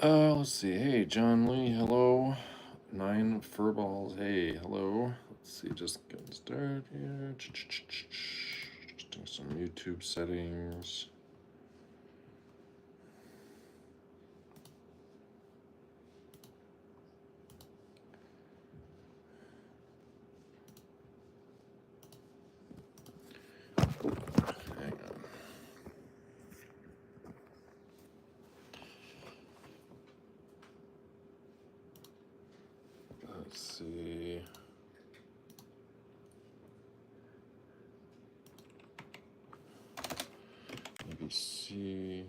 Let's see. Hey, John Lee. Hello. 9 furballs. Hey, hello. Let's see. Just getting started here. Just doing some YouTube settings. Hang on. Let's see. ABC.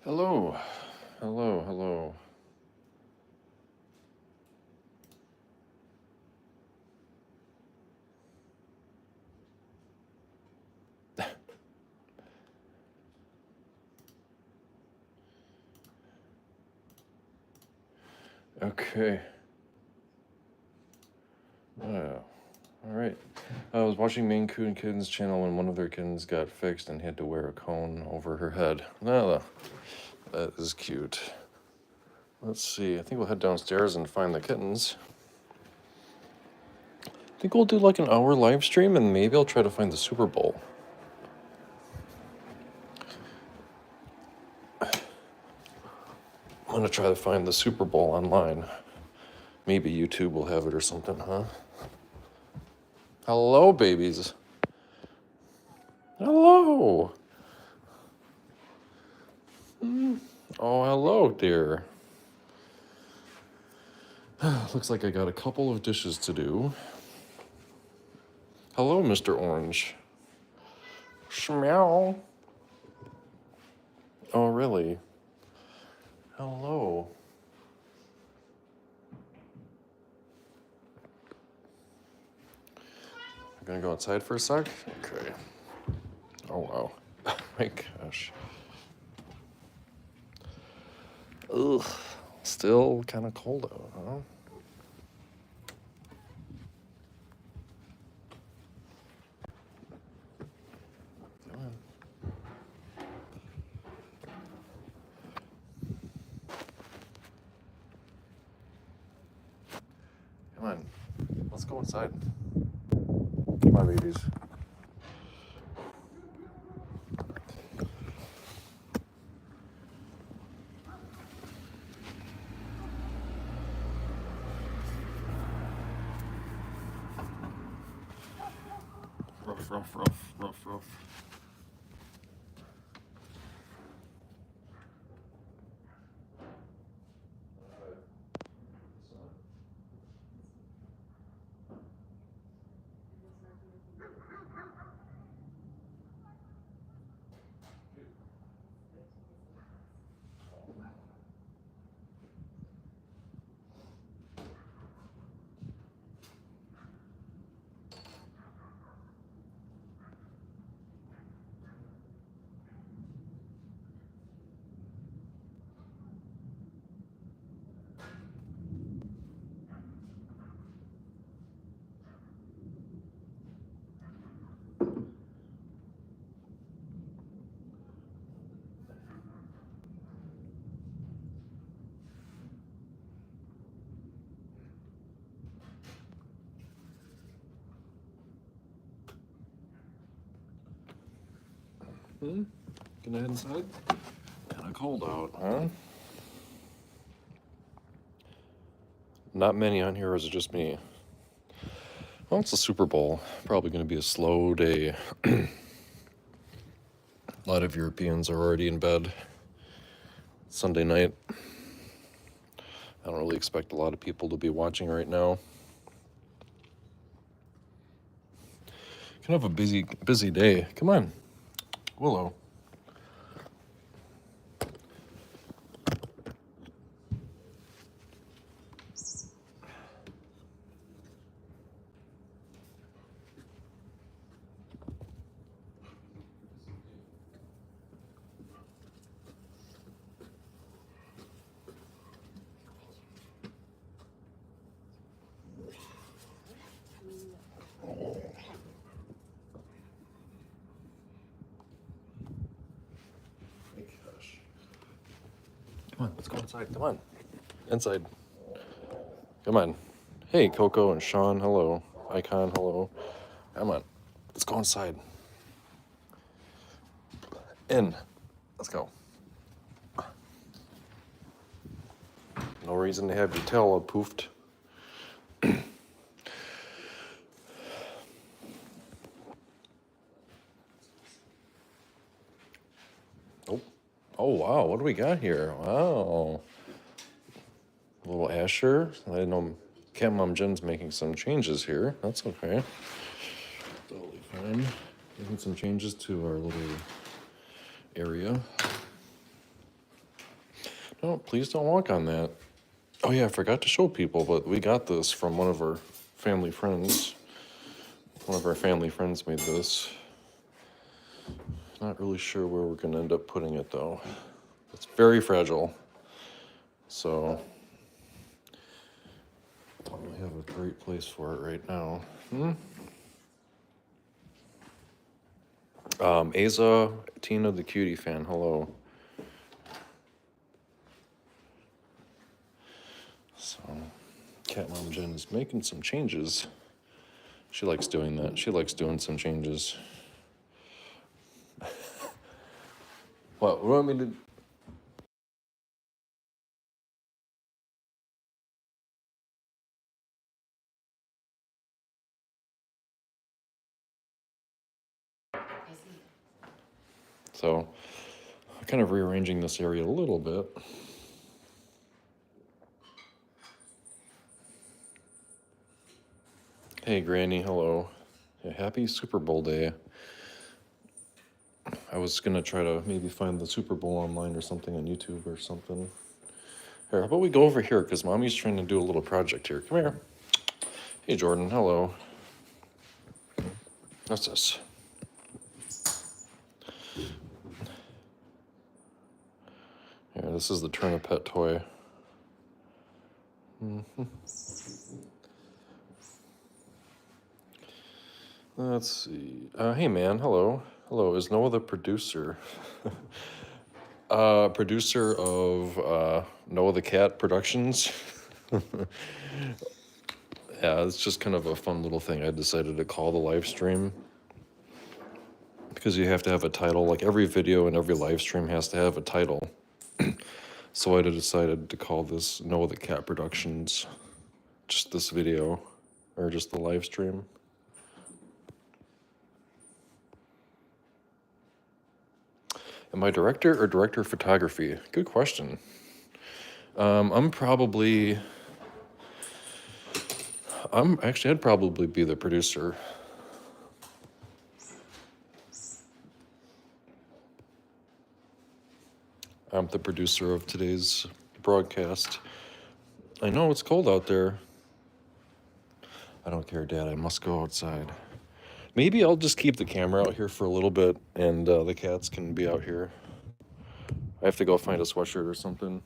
Hello. Hello. Hello. Okay. Wow. All right. I was watching Maine Coon Kittens channel when one of their kittens got fixed and had to wear a cone over her head. Well, that is cute. Let's see. I think we'll head downstairs and find the kittens. I think we'll do like an hour live stream and maybe I'll try to find the Super Bowl. I'm gonna try to find the Super Bowl online. Maybe YouTube will have it or something, huh? Hello, babies. Hello. Oh, hello, dear. Looks like I got a couple of dishes to do. Hello, Mr. Orange. Shmeow. Oh, really? Hello. I'm gonna go outside for a sec? Okay. Oh, wow. My gosh. Ugh. Still kind of cold out, huh? Come on. Come on. Let's go inside. Come on, babies. Ruff, ruff, ruff, ruff, ruff. Gonna head inside? Kinda cold out, huh? Not many on here, or is it just me? Well, it's the Super Bowl. Probably gonna be a slow day. A lot of Europeans are already in bed. Sunday night. I don't really expect a lot of people to be watching right now. Kind of a busy day. Come on, Willow. Come on, let's go inside. Come on. Inside. Come on. Hey, Coco and Sean, hello. Icon, hello. Come on. Let's go inside. In. Let's go. No reason to have your tail all poofed. Oh. Oh, wow. What do we got here? Wow. A little Asher. I didn't know Cat Mom Jen's making some changes here. That's okay. Totally fine. Making some changes to our little area. No, please don't walk on that. Oh yeah, I forgot to show people, but we got this from one of our family friends. One of our family friends made this. Not really sure where we're gonna end up putting it though. It's very fragile. So I don't really have a great place for it right now. Aza, Tina the Cutie fan, hello. So, Cat Mom Jen is making some changes. She likes doing that. She likes doing some changes. What do you want me to... So, I'm kind of rearranging this area a little bit. Hey, Granny, hello. Yeah, happy Super Bowl day. I was going to try to maybe find the Super Bowl online or something on YouTube or something. Here, how about we go over here, because Mommy's trying to do a little project here. Come here. Hey, Jordan, hello. What's this? Here, this is the Turn a Pet toy. Let's see. Hey, man, hello. Hello, is Noah the producer? Producer of Noah the Cat Productions. Yeah, it's just kind of a fun little thing I decided to call the live stream. Because you have to have a title. Like every video and every live stream has to have a title. So I decided to call this Noah the Cat Productions. Just this video. Or just the live stream. Am I director or director of photography? Good question. I'd probably be the producer. I'm the producer of today's broadcast. I know it's cold out there. I don't care, Dad. I must go outside. Maybe I'll just keep the camera out here for a little bit and the cats can be out here. I have to go find a sweatshirt or something.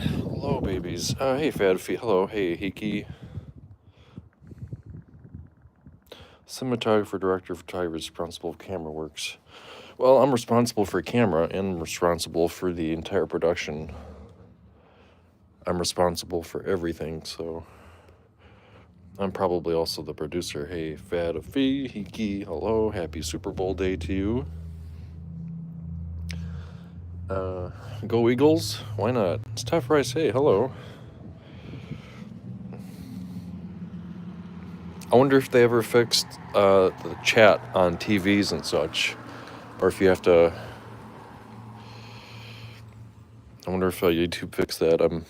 Hello, babies. Hey, Fad Feet. Hello. Hey, Hiki. Cinematographer, director, photographer, responsible for camera works. Well, I'm responsible for camera and responsible for the entire production. I'm responsible for everything, so I'm probably also the producer. Hey, Fad Fee, Hiki. Hello. Happy Super Bowl day to you. Go Eagles? Why not? It's Tough Rice. Hey, hello. I wonder if they ever fixed the chat on TVs and such, or if you have to I wonder if YouTube fixed that.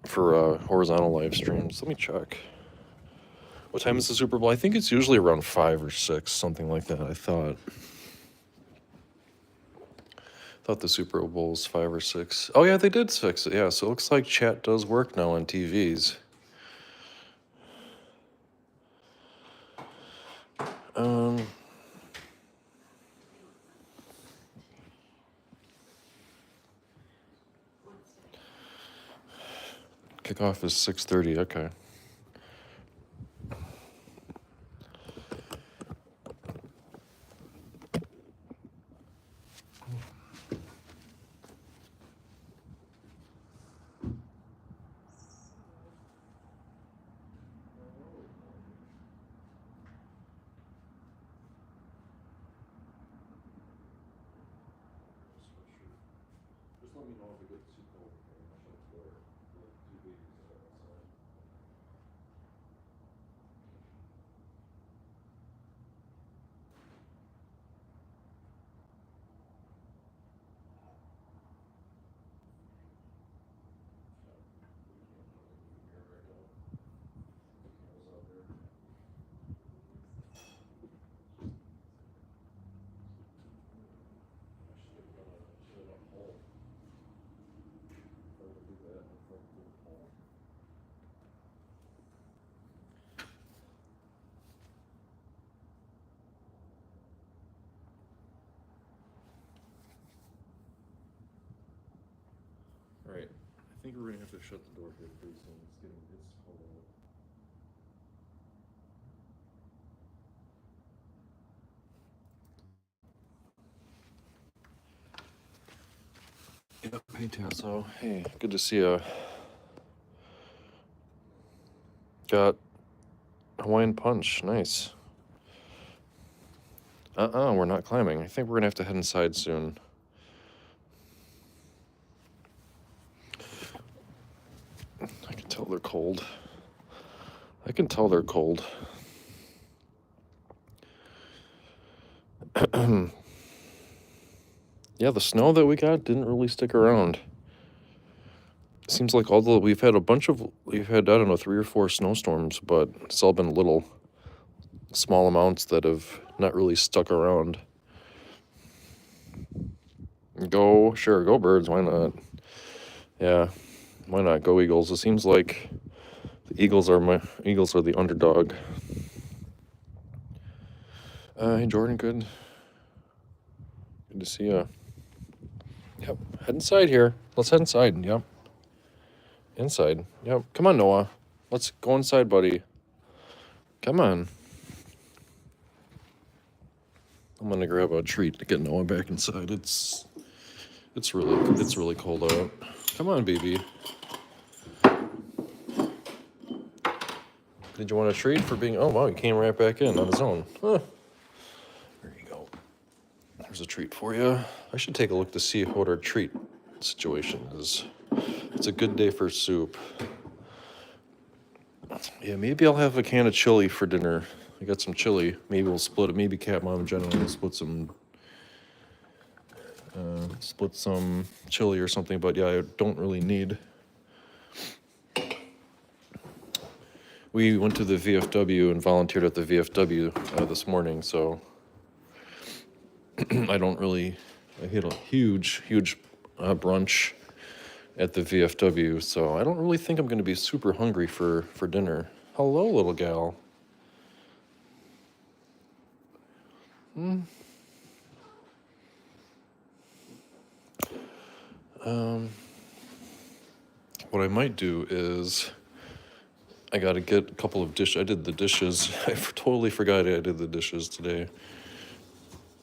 For horizontal live streams. Let me check. What time is the Super Bowl? I think it's usually around 5 or 6, something like that. I thought the Super Bowl was 5 or 6. Oh yeah, they did fix it. Yeah, so it looks like chat does work now on TVs. Kickoff is 6:30. Okay. Just let me know if it gets too cold. All right. I think we're gonna have to shut the door here pretty soon. It's cold out. Yep. Hey Tasso. Hey, good to see you. Got Hawaiian Punch. Nice. We're not climbing. I think we're gonna have to head inside soon. I can tell they're cold. Yeah, the snow that we got didn't really stick around. Seems like we've had, I don't know, 3 or 4 snowstorms, but it's all been little, small amounts that have not really stuck around. Go Birds, why not? Yeah, why not? Go Eagles. It seems like the Eagles are the underdog. Hey Jordan, good to see you. Yep, head inside here. Let's head inside. Yep. Inside. Yep. Come on, Noah. Let's go inside, buddy. Come on. I'm gonna grab a treat to get Noah back inside. It's really cold out. Come on, baby. Did you want a treat for being? Oh wow, he came right back in on his own. Huh. There you go. There's a treat for you. I should take a look to see what our treat situation is. It's a good day for soup. Yeah, maybe I'll have a can of chili for dinner. I got some chili. Maybe we'll split it. Maybe Cat Mom and Jenna will split some chili or something. But yeah, I don't really need. We went to the VFW and volunteered at the VFW this morning, so I hit a huge brunch at the VFW, so I don't really think I'm going to be super hungry for dinner. Hello, little gal. What I might do is I got to get a couple of dishes. I did the dishes. I totally forgot I did the dishes today.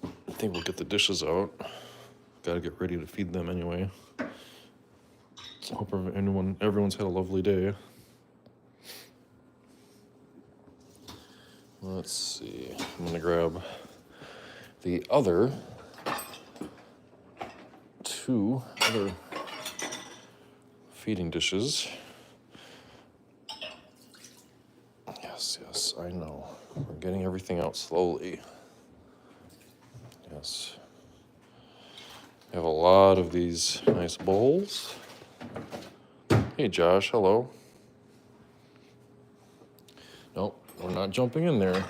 I think we'll get the dishes out. Got to get ready to feed them anyway. So hope everyone's had a lovely day. Let's see. I'm gonna grab the other 2 other feeding dishes. Yes, I know. We're getting everything out slowly. Yes. have a lot of these nice bowls. Hey, Josh, hello. Nope, we're not jumping in there.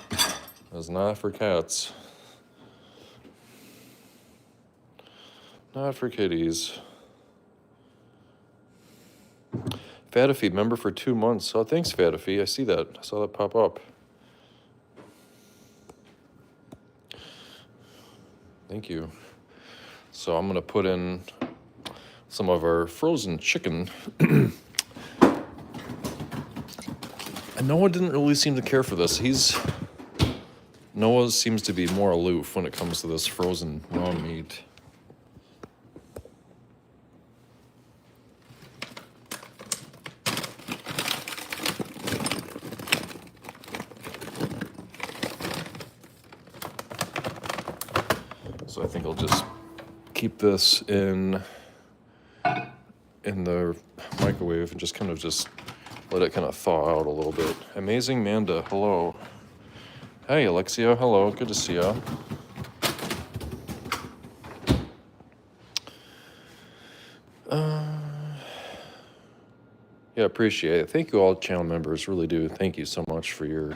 That's not for cats. Not for kitties. Fatify, member for 2 months. Oh, thanks, Fatify. I see that. I saw that pop up. Thank you. So I'm going to put in some of our frozen chicken. And Noah didn't really seem to care for this. Noah seems to be more aloof when it comes to this frozen raw meat. So I think I'll just keep this in the microwave and just let it kind of thaw out a little bit. Amazing Manda, hello. Hey Alexia, hello, good to see ya. Yeah, appreciate it. Thank you all channel members, really do. Thank you so much for your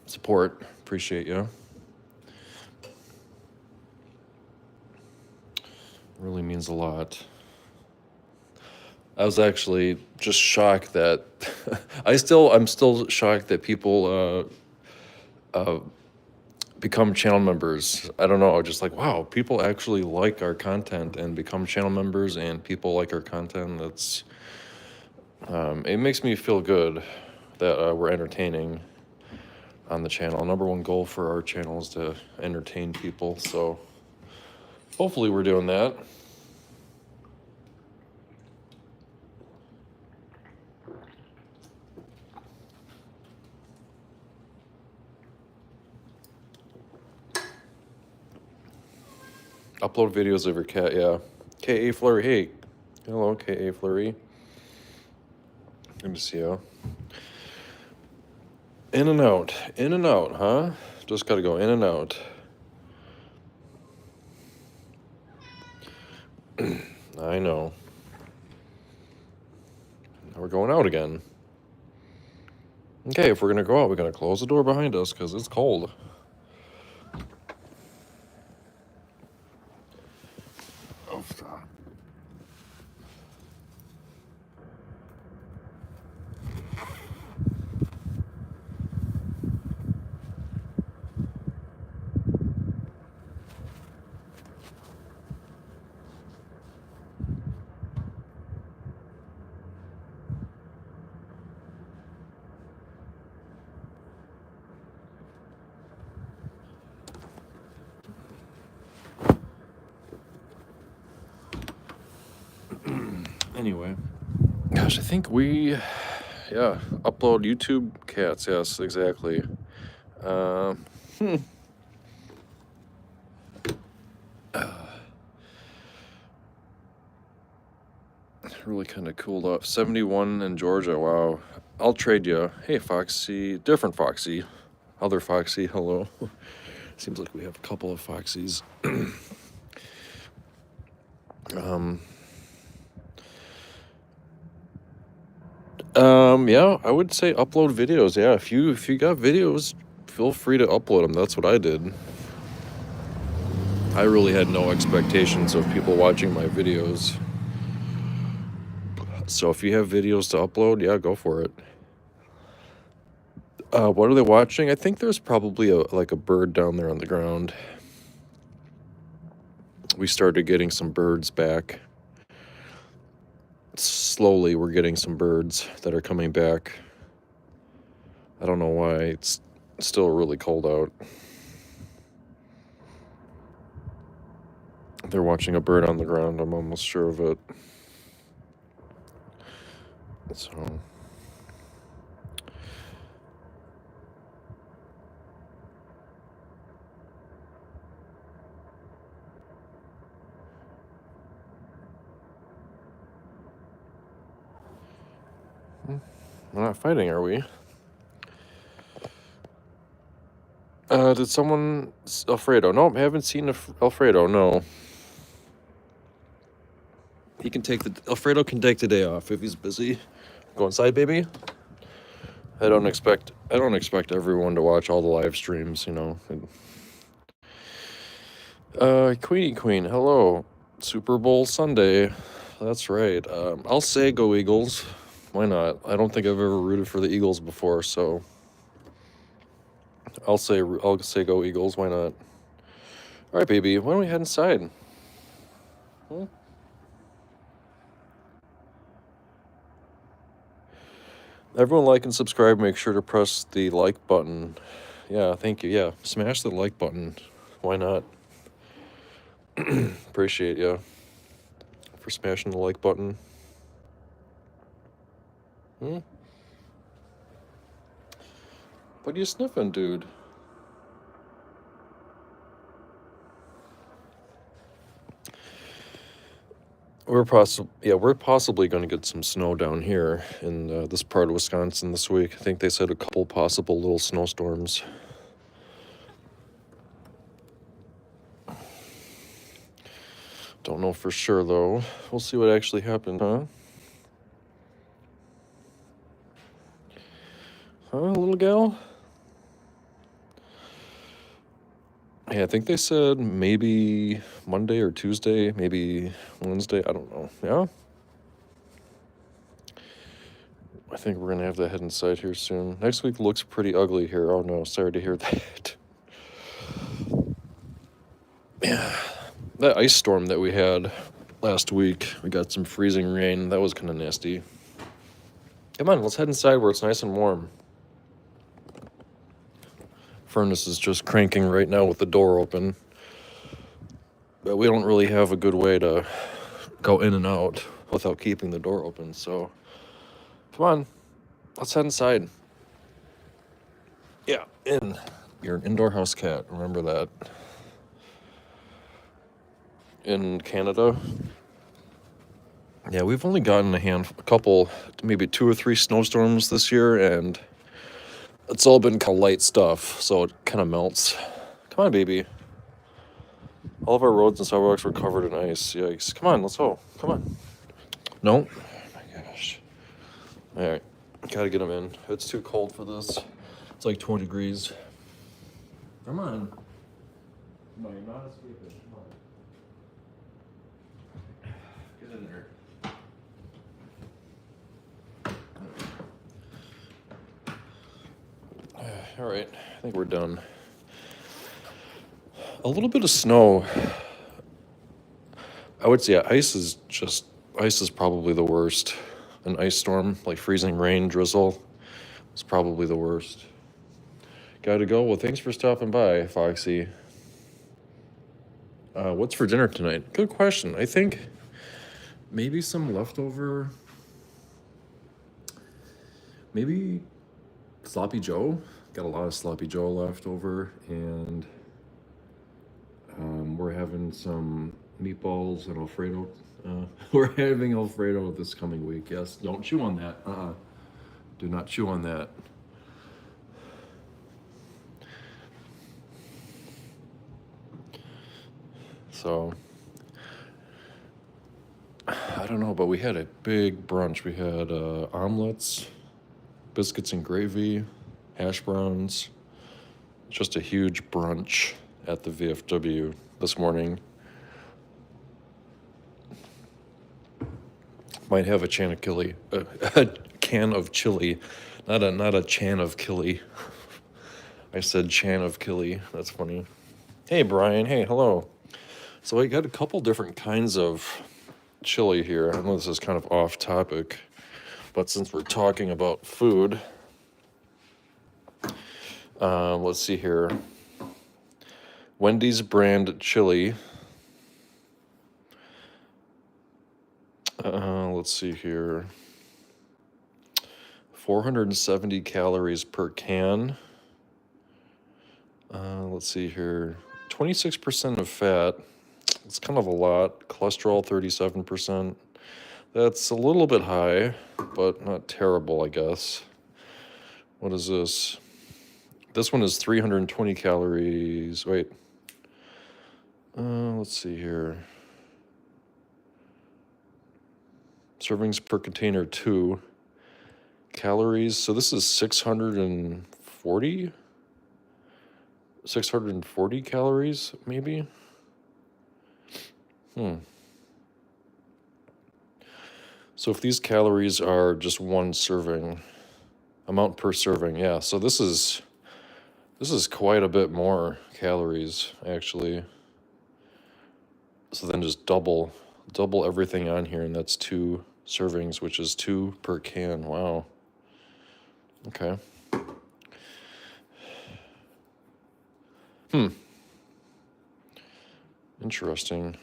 support. Appreciate you. Really means a lot. I was actually just shocked that I'm still shocked that people become channel members. I don't know, just like, wow, people actually like our content and become channel members, and people like our content. That's it makes me feel good that we're entertaining on the channel. Number one goal for our channel is to entertain people, so hopefully we're doing that. Upload videos of your cat, yeah. K.A. Flurry, hey. Hello, K.A. Flurry. Good to see you. In and out, huh? Just gotta go in and out. I know. Now we're going out again. Okay, if we're gonna go out, we're gonna close the door behind us because it's cold. Oh, stop. Anyway, gosh, I think upload YouTube cats. Yes, exactly. Really kind of cooled off. 71 in Georgia. Wow. I'll trade you. Hey, Foxy. Different Foxy. Other Foxy. Hello. Seems like we have a couple of Foxies. Yeah, I would say upload videos. Yeah, if you got videos, feel free to upload them. That's what I did. I really had no expectations of people watching my videos. So if you have videos to upload, yeah, go for it. What are they watching? I think there's probably a bird down there on the ground. We started getting some birds back. Slowly, we're getting some birds that are coming back. I don't know why. It's still really cold out. They're watching a bird on the ground. I'm almost sure of it. So... we're not fighting, are we? Did someone... Alfredo? Nope, haven't seen Alfredo, no. He can take Alfredo can take the day off if he's busy. Go inside, baby. I don't expect everyone to watch all the live streams, you know. Queen, hello. Super Bowl Sunday. That's right. I'll say go Eagles. Why not? I don't think I've ever rooted for the Eagles before, so I'll say go Eagles. Why not? All right, baby. Why don't we head inside? Hmm? Everyone like and subscribe. Make sure to press the like button. Yeah, thank you. Yeah, smash the like button. Why not? Appreciate you for smashing the like button. Hmm? What are you sniffing, dude? We're possibly going to get some snow down here in this part of Wisconsin this week. I think they said a couple possible little snowstorms. Don't know for sure though. We'll see what actually happened, huh? Huh, little gal? Yeah, I think they said maybe Monday or Tuesday, maybe Wednesday. I don't know. Yeah? I think we're going to have to head inside here soon. Next week looks pretty ugly here. Oh no, sorry to hear that. Yeah, that ice storm that we had last week, we got some freezing rain. That was kind of nasty. Come on, let's head inside where it's nice and warm. Furnace is just cranking right now with the door open. But we don't really have a good way to go in and out without keeping the door open, so come on, let's head inside. Yeah, in. You're an indoor house cat, remember that. In Canada. Yeah, we've only gotten a couple, maybe 2 or 3 snowstorms this year, and it's all been kind of light stuff, so it kind of melts. Come on, baby. All of our roads and sidewalks were covered in ice. Yikes. Come on, let's go. Come on. No? Oh my gosh. All right. Gotta get them in. It's too cold for this. It's like 20 degrees. Come on. No, you're not escaping. Come on. Get in there. All right. I think we're done. A little bit of snow. I would say ice is probably the worst. An ice storm, like freezing rain, drizzle, is probably the worst. Gotta go. Well, thanks for stopping by, Foxy. What's for dinner tonight? Good question. I think maybe some leftover. Maybe sloppy Joe. Got a lot of sloppy Joe left over, and we're having some meatballs and Alfredo. We're having Alfredo this coming week. Yes, don't chew on that. Do not chew on that. So, I don't know, but we had a big brunch. We had omelets, biscuits and gravy, hash browns. Just a huge brunch at the VFW this morning. Might have a can of chili, a can of chili, not a chan of chili. I said chan of chili. That's funny. Hey Brian. Hey, hello. So I got a couple different kinds of chili here. I know this is kind of off topic, but since we're talking about food, let's see here. Wendy's brand chili. Let's see here. 470 calories per can. Let's see here. 26% of fat. It's kind of a lot. Cholesterol, 37%. That's a little bit high, but not terrible, I guess. What is this? This one is 320 calories. Wait. Let's see here. Servings per container 2. Calories. So this is 640 calories, maybe. So if these calories are just one serving, amount per serving, yeah. So this is quite a bit more calories, actually. So then just double everything on here, and that's 2 servings, which is 2 per can. Wow. Okay. Interesting.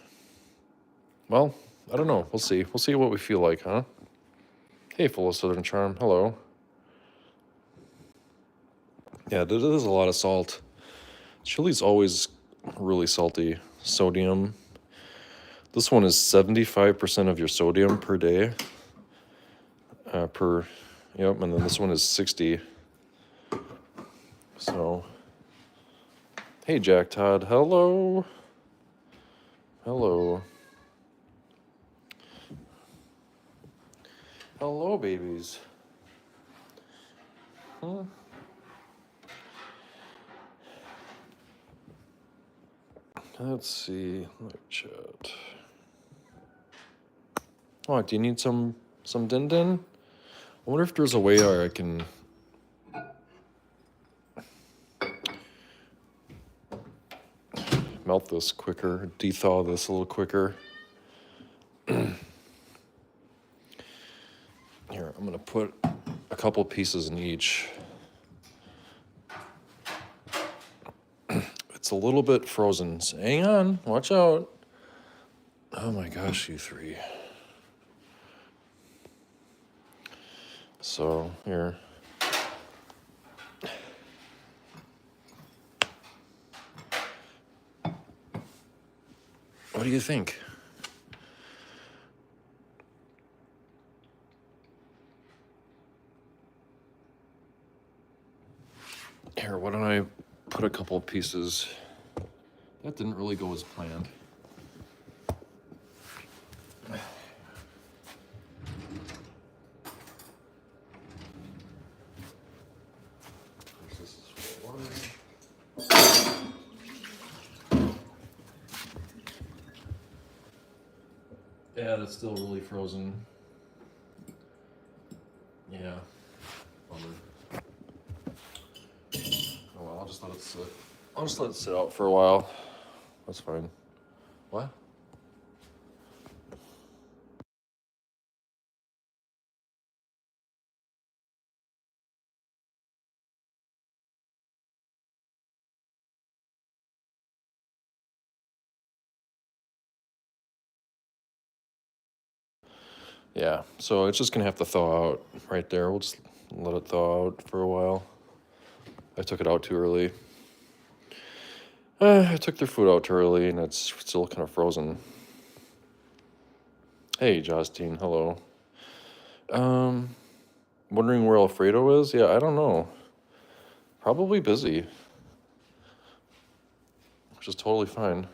Well, I don't know. We'll see. We'll see what we feel like, huh? Hey, full of Southern Charm. Hello. Yeah, there is a lot of salt. Chili's always really salty. Sodium. This one is 75% of your sodium per day. Yep, and then this one is 60. So, hey, Jack Todd. Hello. Hello. Hello, babies. Huh? Let's see. Let me chat. Oh, do you need some din din? I wonder if there's a way I can melt this quicker, de-thaw this a little quicker. Here, I'm gonna put a couple pieces in each. It's a little bit frozen. So hang on, watch out. Oh my gosh, you three. So, here. What do you think? Here, why don't I put a couple of pieces? That didn't really go as planned. Yeah, that's still really frozen. Yeah. Bummer. Oh well, I'll just let it sit. I'll just let it sit out for a while. That's fine. What? Yeah, so it's just gonna have to thaw out right there. We'll just let it thaw out for a while. I took it out too early. I took their food out too early, and it's still kind of frozen. Hey, Justine, hello. Wondering where Alfredo is? Yeah, I don't know. Probably busy, which is totally fine.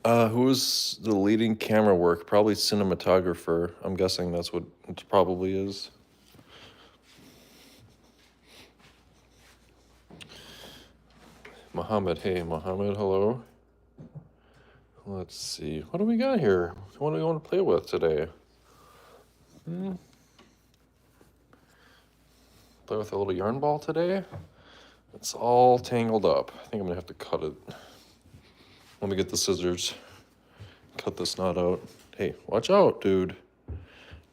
Who's the leading camera work? Probably cinematographer. I'm guessing that's what it probably is. Mohammed, hey, Mohammed, hello. Let's see. What do we got here? What do we want to play with today? Play with a little yarn ball today? It's all tangled up. I think I'm gonna have to cut it. Let me get the scissors. Cut this knot out. Hey, watch out, dude.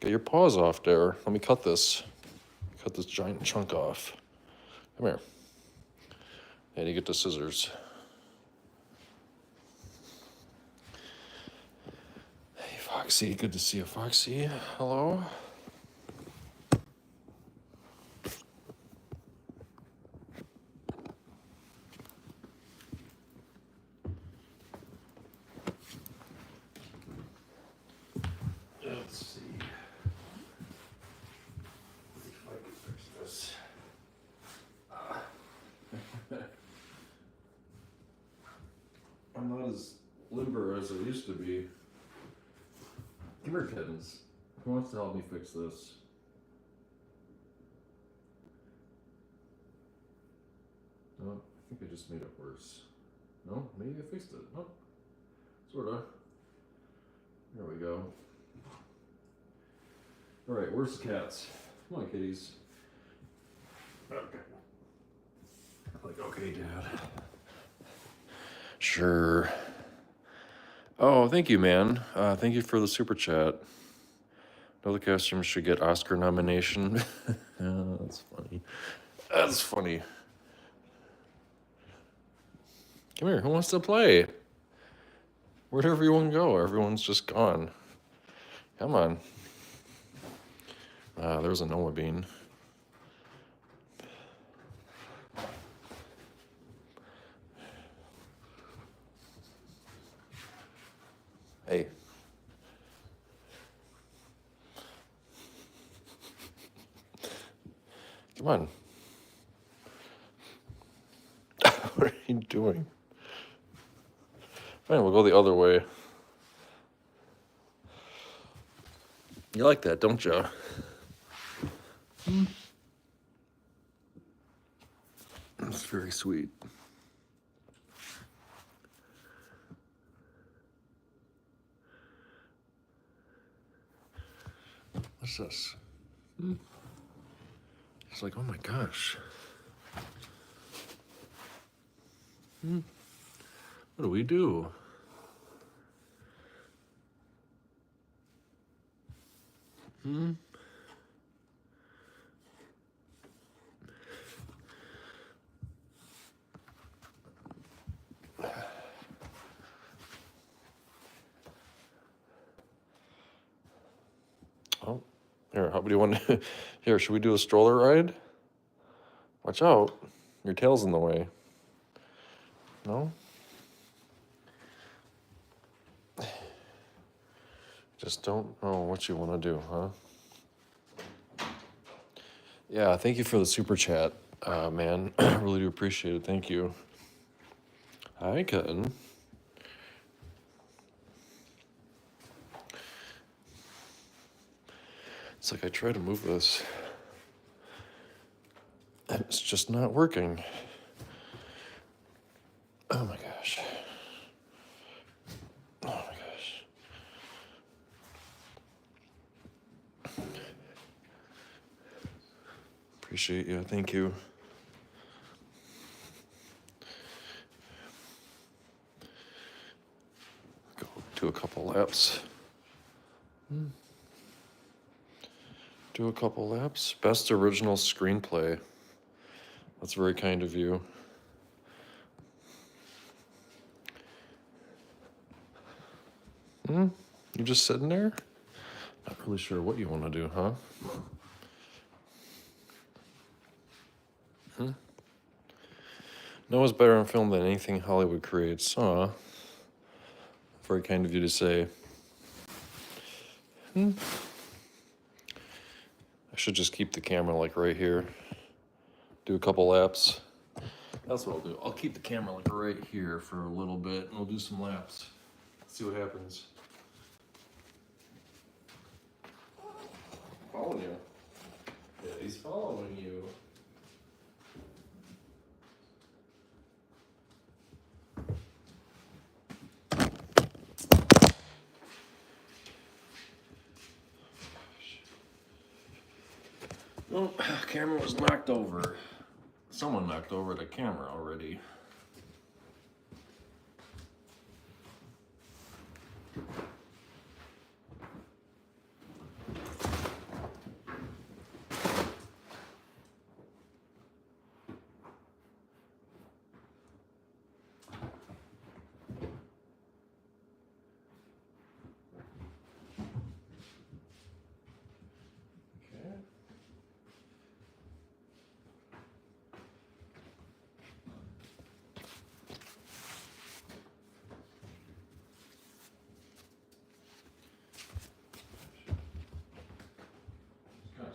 Get your paws off there. Let me cut this. Cut this giant chunk off. Come here. And you get the scissors. Hey, Foxy. Good to see you, Foxy. Hello. Let's see. If I can fix this. I'm not as limber as I used to be. Come here, kittens. Who wants to help me fix this? No, I think I just made it worse. No, maybe I fixed it. No, sorta. There we go. Alright, where's the cats? Come on, kitties. Okay. Like, okay, Dad. Sure. Oh, thank you, man. Thank you for the super chat. Another costume should get Oscar nomination. Oh, that's funny. That's funny. Come here, who wants to play? Where'd everyone go? Everyone's just gone. Come on. There's a Noah bean. Hey. Come on. What are you doing? Fine, we'll go the other way. You like that, don't you? That's very sweet. What's this? It's like, oh my gosh. What do we do? Oh, here, how do you want to? Here, should we do a stroller ride? Watch out. Your tail's in the way. No? Just don't know what you want to do, huh? Yeah, thank you for the super chat, man. I really do appreciate it. Thank you. Hi, kitten. It's like I try to move this, and it's just not working. Oh my gosh. Oh my gosh. Appreciate you. Thank you. Go do a couple laps. Do a couple laps. Best original screenplay. That's very kind of you. You just sitting there? Not really sure what you want to do, huh? Noah's better on film than anything Hollywood creates. Huh? Very kind of you to say. I should just keep the camera like right here. Do a couple laps. That's what I'll do. I'll keep the camera like right here for a little bit, and we'll do some laps. See what happens. Following you. Yeah, he's following you. Oh, camera was knocked over. Someone knocked over the camera already.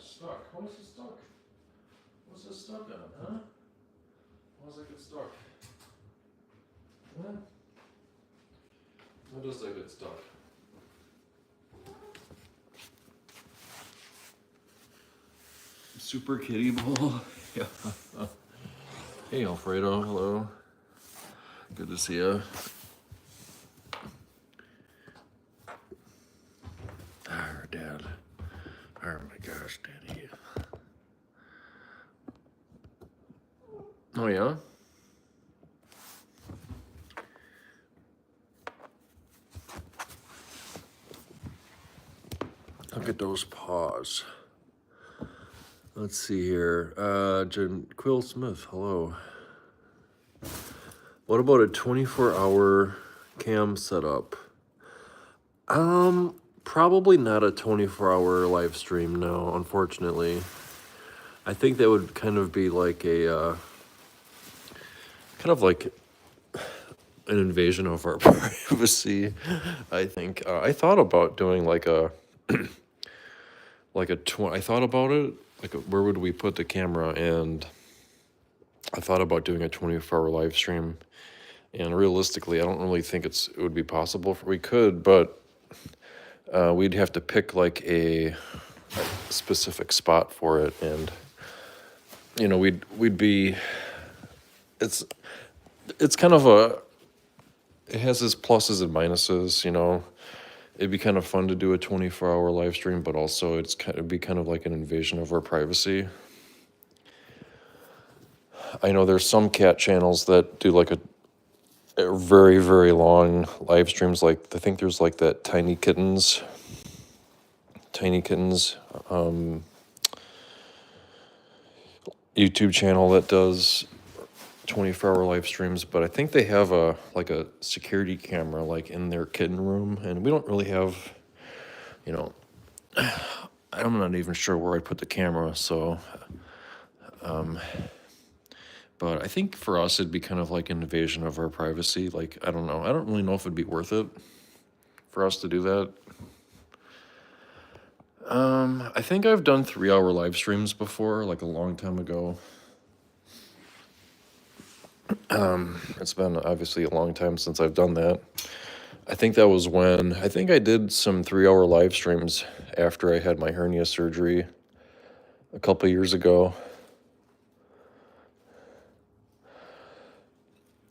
Stuck. How is it stuck? What's it stuck on, huh? Why does it get stuck? Huh? How does that get stuck? Super kitty ball. Yeah. Hey, Alfredo. Hello. Good to see you. Our dad. Oh my gosh, Daddy. Oh yeah. Look at those paws. Let's see here. Jen Quill Smith, hello. What about a 24-hour cam setup? Probably not a 24-hour live stream, no, unfortunately. I think that would kind of be like a, kind of like an invasion of our privacy, I think. I thought about doing like a, I thought about it, like where would we put the camera, and I thought about doing a 24-hour live stream, and realistically, I don't really think it would be possible. We could, but we'd have to pick like a specific spot for it, and you know, we'd be, it's kind of it has its pluses and minuses, you know. It'd be kind of fun to do a 24-hour live stream, but also it'd be kind of like an invasion of our privacy. I know there's some cat channels that do like a very, very long live streams. Like, I think there's like that Tiny Kittens YouTube channel that does 24-hour live streams, but I think they have a security camera like in their kitten room, and we don't really have, you know, I'm not even sure where I'd put the camera, so but I think for us it'd be kind of like an invasion of our privacy. Like, I don't know, I don't really know if it'd be worth it for us to do that. I think I've done 3-hour live streams before, like a long time ago. It's been obviously a long time since I've done that. I think that was when, I think I did some 3-hour live streams after I had my hernia surgery a couple years ago.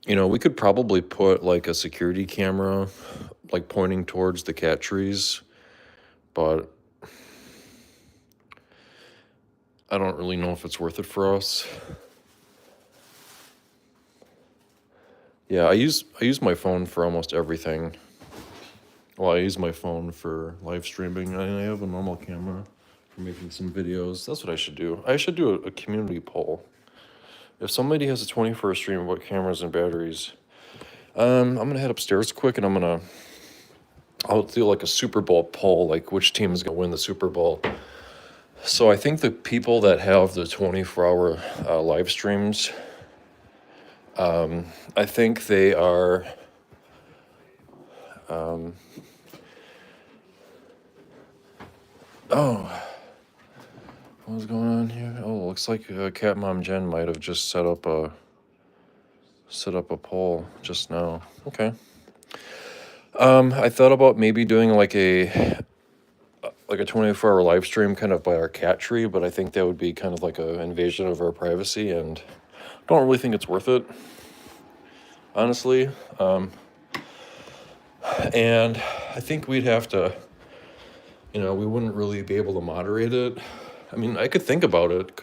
You know, we could probably put like a security camera like pointing towards the cat trees, but I don't really know if it's worth it for us. Yeah, I use my phone for almost everything. Well, I use my phone for live streaming, and I have a normal camera for making some videos. That's what I should do. I should do a community poll. If somebody has a 24-hour stream, what cameras and batteries? I'm gonna head upstairs quick, and I'll do like a Super Bowl poll, like which team is gonna win the Super Bowl. So I think the people that have the 24-hour live streams, I think they are, oh, what's going on here? Oh, looks like Cat Mom Jen might have just set up a poll just now. Okay. I thought about maybe doing like a 24-hour live stream kind of by our cat tree, but I think that would be kind of like an invasion of our privacy, and I don't really think it's worth it, honestly. And I think we'd have to, you know, we wouldn't really be able to moderate it. I mean, I could think about it,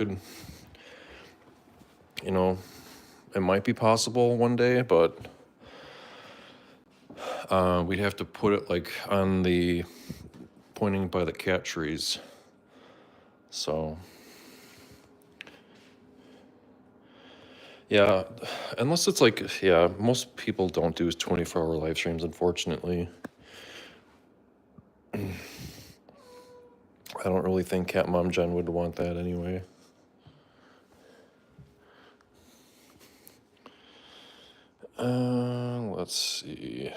you know, it might be possible one day, but we'd have to put it like on the pointing by the cat trees. So yeah, unless it's like, yeah, most people don't do 24-hour live streams, unfortunately. I don't really think Cat Mom Jen would want that anyway. Let's see.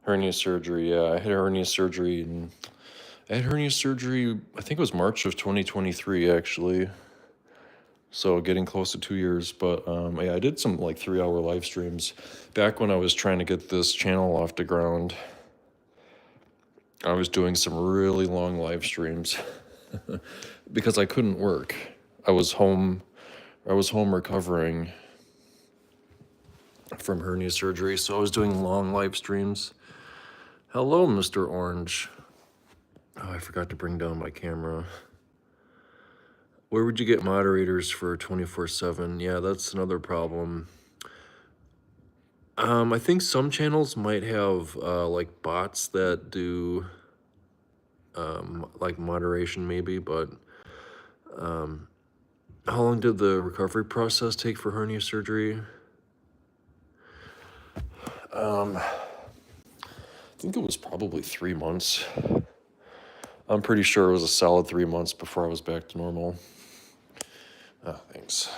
Hernia surgery, yeah, I had hernia surgery, I think it was March of 2023, actually. So getting close to 2 years. But yeah, I did some like 3-hour live streams back when I was trying to get this channel off the ground. I was doing some really long live streams because I couldn't work. I was home recovering from hernia surgery, so I was doing long live streams. Hello, Mr. Orange. Oh, I forgot to bring down my camera. Where would you get moderators for 24/7? Yeah, that's another problem. I think some channels might have like bots that do like moderation maybe, but how long did the recovery process take for hernia surgery? I think it was probably 3 months. I'm pretty sure it was a solid 3 months before I was back to normal. Oh, thanks.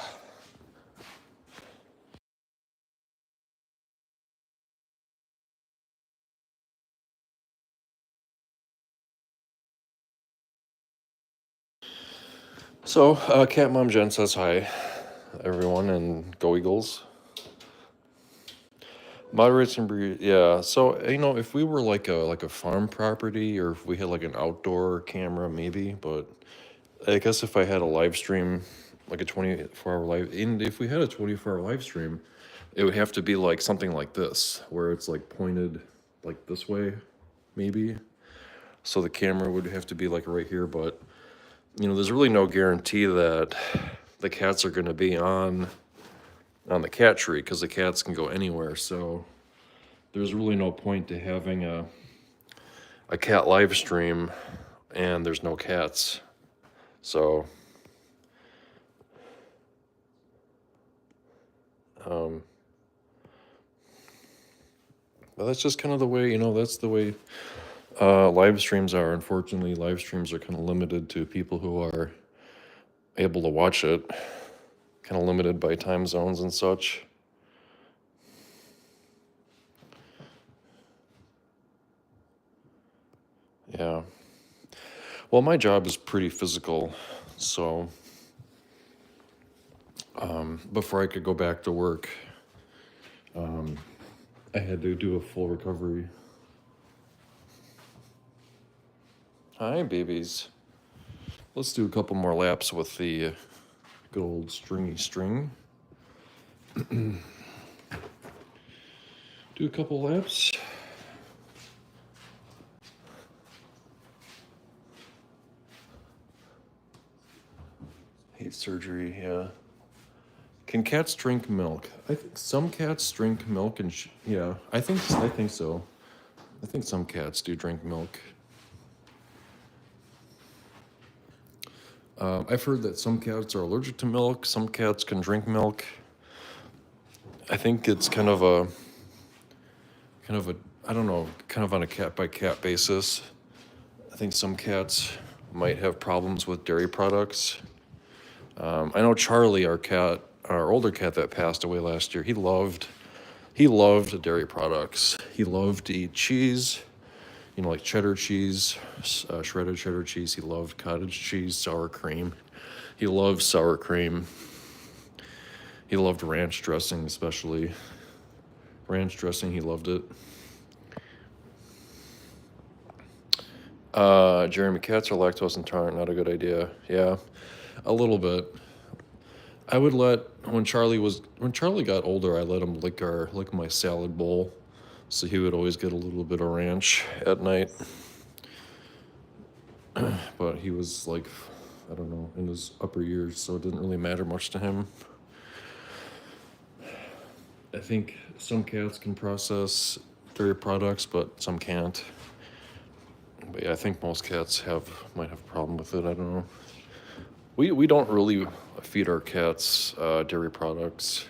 So, Cat Mom Jen says hi, everyone, and go Eagles. Moderates and breed, yeah. So if we were like a farm property, or if we had like an outdoor camera, maybe. But I guess if I had a live stream, like a 24-hour live, and if we had a 24-hour live stream, it would have to be like something like this, where it's like pointed like this way, maybe. So the camera would have to be like right here, but there's really no guarantee that the cats are going to be on the cat tree, because the cats can go anywhere. So there's really no point to having a cat live stream and there's no cats. So but that's just kind of the way, that's the way live streams are. Unfortunately, live streams are kind of limited to people who are able to watch it, kind of limited by time zones and such. Yeah. Well, my job is pretty physical, so before I could go back to work, I had to do a full recovery. Hi, babies. Let's do a couple more laps with the good old stringy string. Do a couple laps. Hate surgery, yeah. Can cats drink milk? I think some cats drink milk, and yeah, I think so. I think some cats do drink milk. I've heard that some cats are allergic to milk. Some cats can drink milk. I think it's kind of a, I don't know, kind of on a cat by cat basis. I think some cats might have problems with dairy products. I know Charlie, our older cat that passed away last year, he loved dairy products. He loved to eat cheese, like cheddar cheese, shredded cheddar cheese. He loved cottage cheese, sour cream. He loved sour cream. He loved ranch dressing, especially. Ranch dressing, he loved it. Jeremy, cats are lactose intolerant, not a good idea. Yeah, a little bit. I would when Charlie got older, I let him lick my salad bowl, so he would always get a little bit of ranch at night. But he was like, I don't know, in his upper years, so it didn't really matter much to him. I think some cats can process dairy products, but some can't. But yeah, I think most cats might have a problem with it. I don't know. We don't really feed our cats dairy products.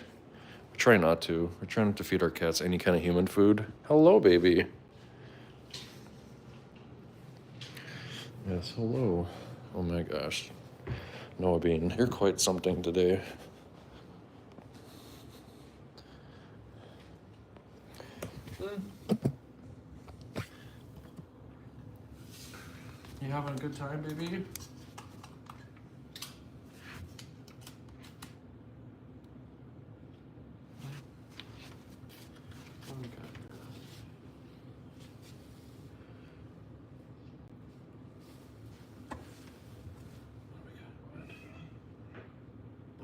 We try not to. We try not to feed our cats any kind of human food. Hello, baby. Yes, hello. Oh my gosh. Noah Bean, you're quite something today. You having a good time, baby?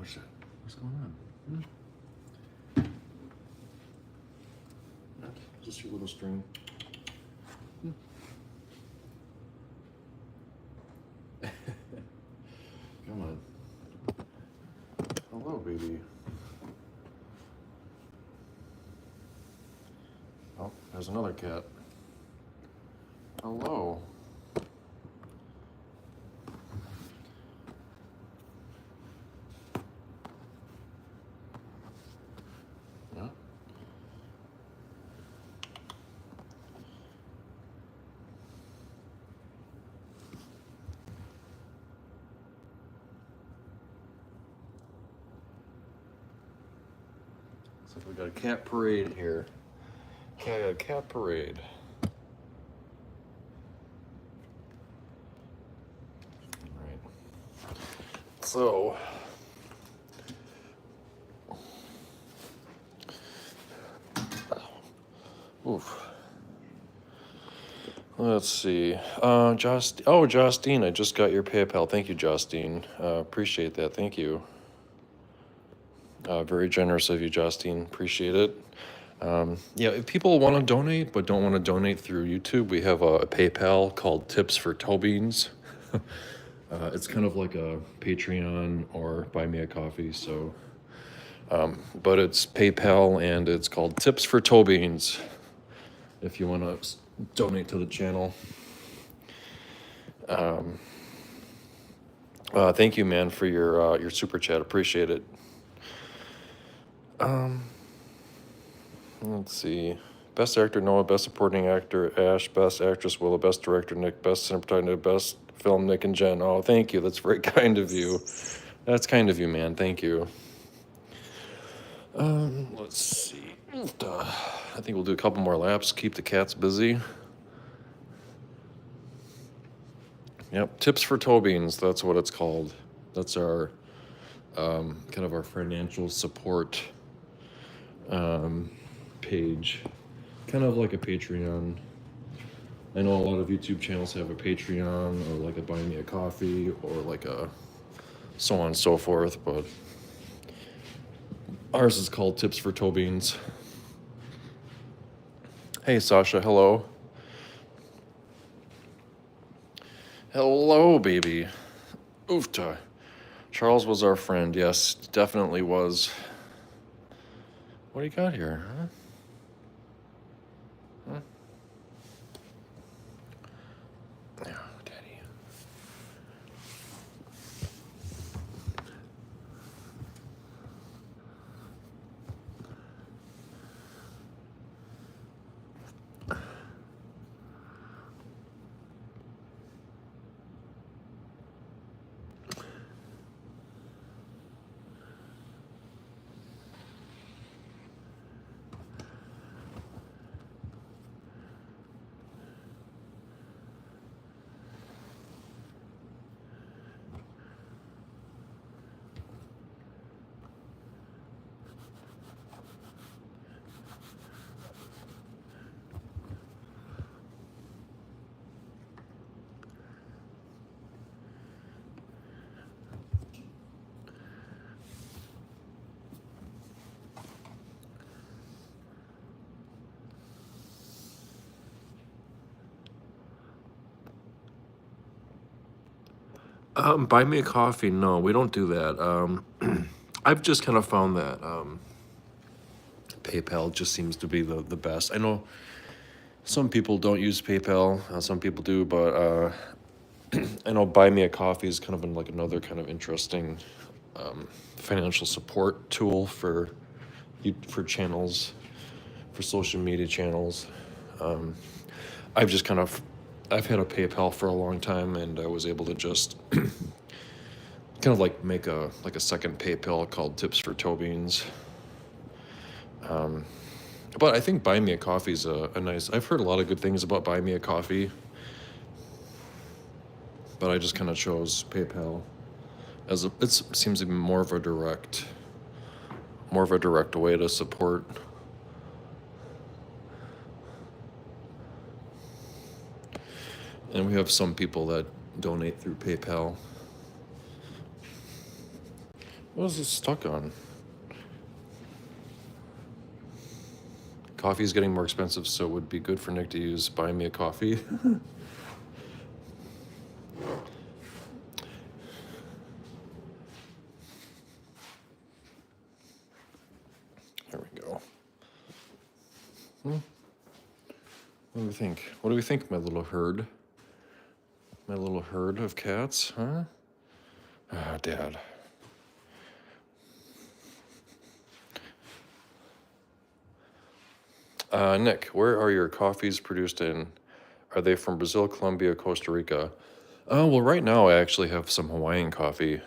What's that? What's going on? Just your little string. Come on. Hello, baby. Oh, there's another cat. Hello. Yeah. Looks like we got a cat parade here. Cat parade. Right. So, oof. Let's see. Justine, I just got your PayPal. Thank you, Justine. Appreciate that. Thank you. Very generous of you, Justine. Appreciate it. Yeah, if people want to donate but don't want to donate through YouTube, we have a PayPal called Tips for Toe Beans. It's kind of like a Patreon or Buy Me a Coffee. So, but it's PayPal and it's called Tips for Toe Beans. If you want to donate to the channel. Thank you, man, for your super chat. Appreciate it. Let's see. Best actor Noah, best supporting actor Ash, best actress Willa, best director Nick, best cinematographer, best film Nick and Jen. Oh, thank you. That's very kind of you. That's kind of you, man. Thank you. Let's see. I think we'll do a couple more laps. Keep the cats busy. Yep. Tips for Toe Beans. That's what it's called. That's our kind of our financial support page, kind of like a Patreon. I know a lot of YouTube channels have a Patreon or like a Buy Me a Coffee or like a so on and so forth, but ours is called Tips for Toe Beans. Hey, Sasha, hello. Hello, baby. Oofta. Charles was our friend. Yes, definitely was. What do you got here, huh? Oh, Daddy. Buy Me a Coffee. No, we don't do that. I've just kind of found that PayPal just seems to be the best. I know some people don't use PayPal, some people do, but I know Buy Me a Coffee is kind of like another kind of interesting financial support tool for channels, for social media channels. I've just kind of I've had a PayPal for a long time, and I was able to just kind of like make a second PayPal called Tips for Toe Beans. But I think Buy Me a Coffee is a nice. I've heard a lot of good things about Buy Me a Coffee, but I just kind of chose PayPal as it seems to be more of a direct way to support. And we have some people that donate through PayPal. What is this stuck on? Coffee is getting more expensive, so it would be good for Nick to use Buy Me a Coffee. There we go. What do we think? What do we think, my little herd? My little herd of cats, huh? Ah, Dad. Nick, where are your coffees produced in? Are they from Brazil, Colombia, Costa Rica? Well, right now I actually have some Hawaiian coffee.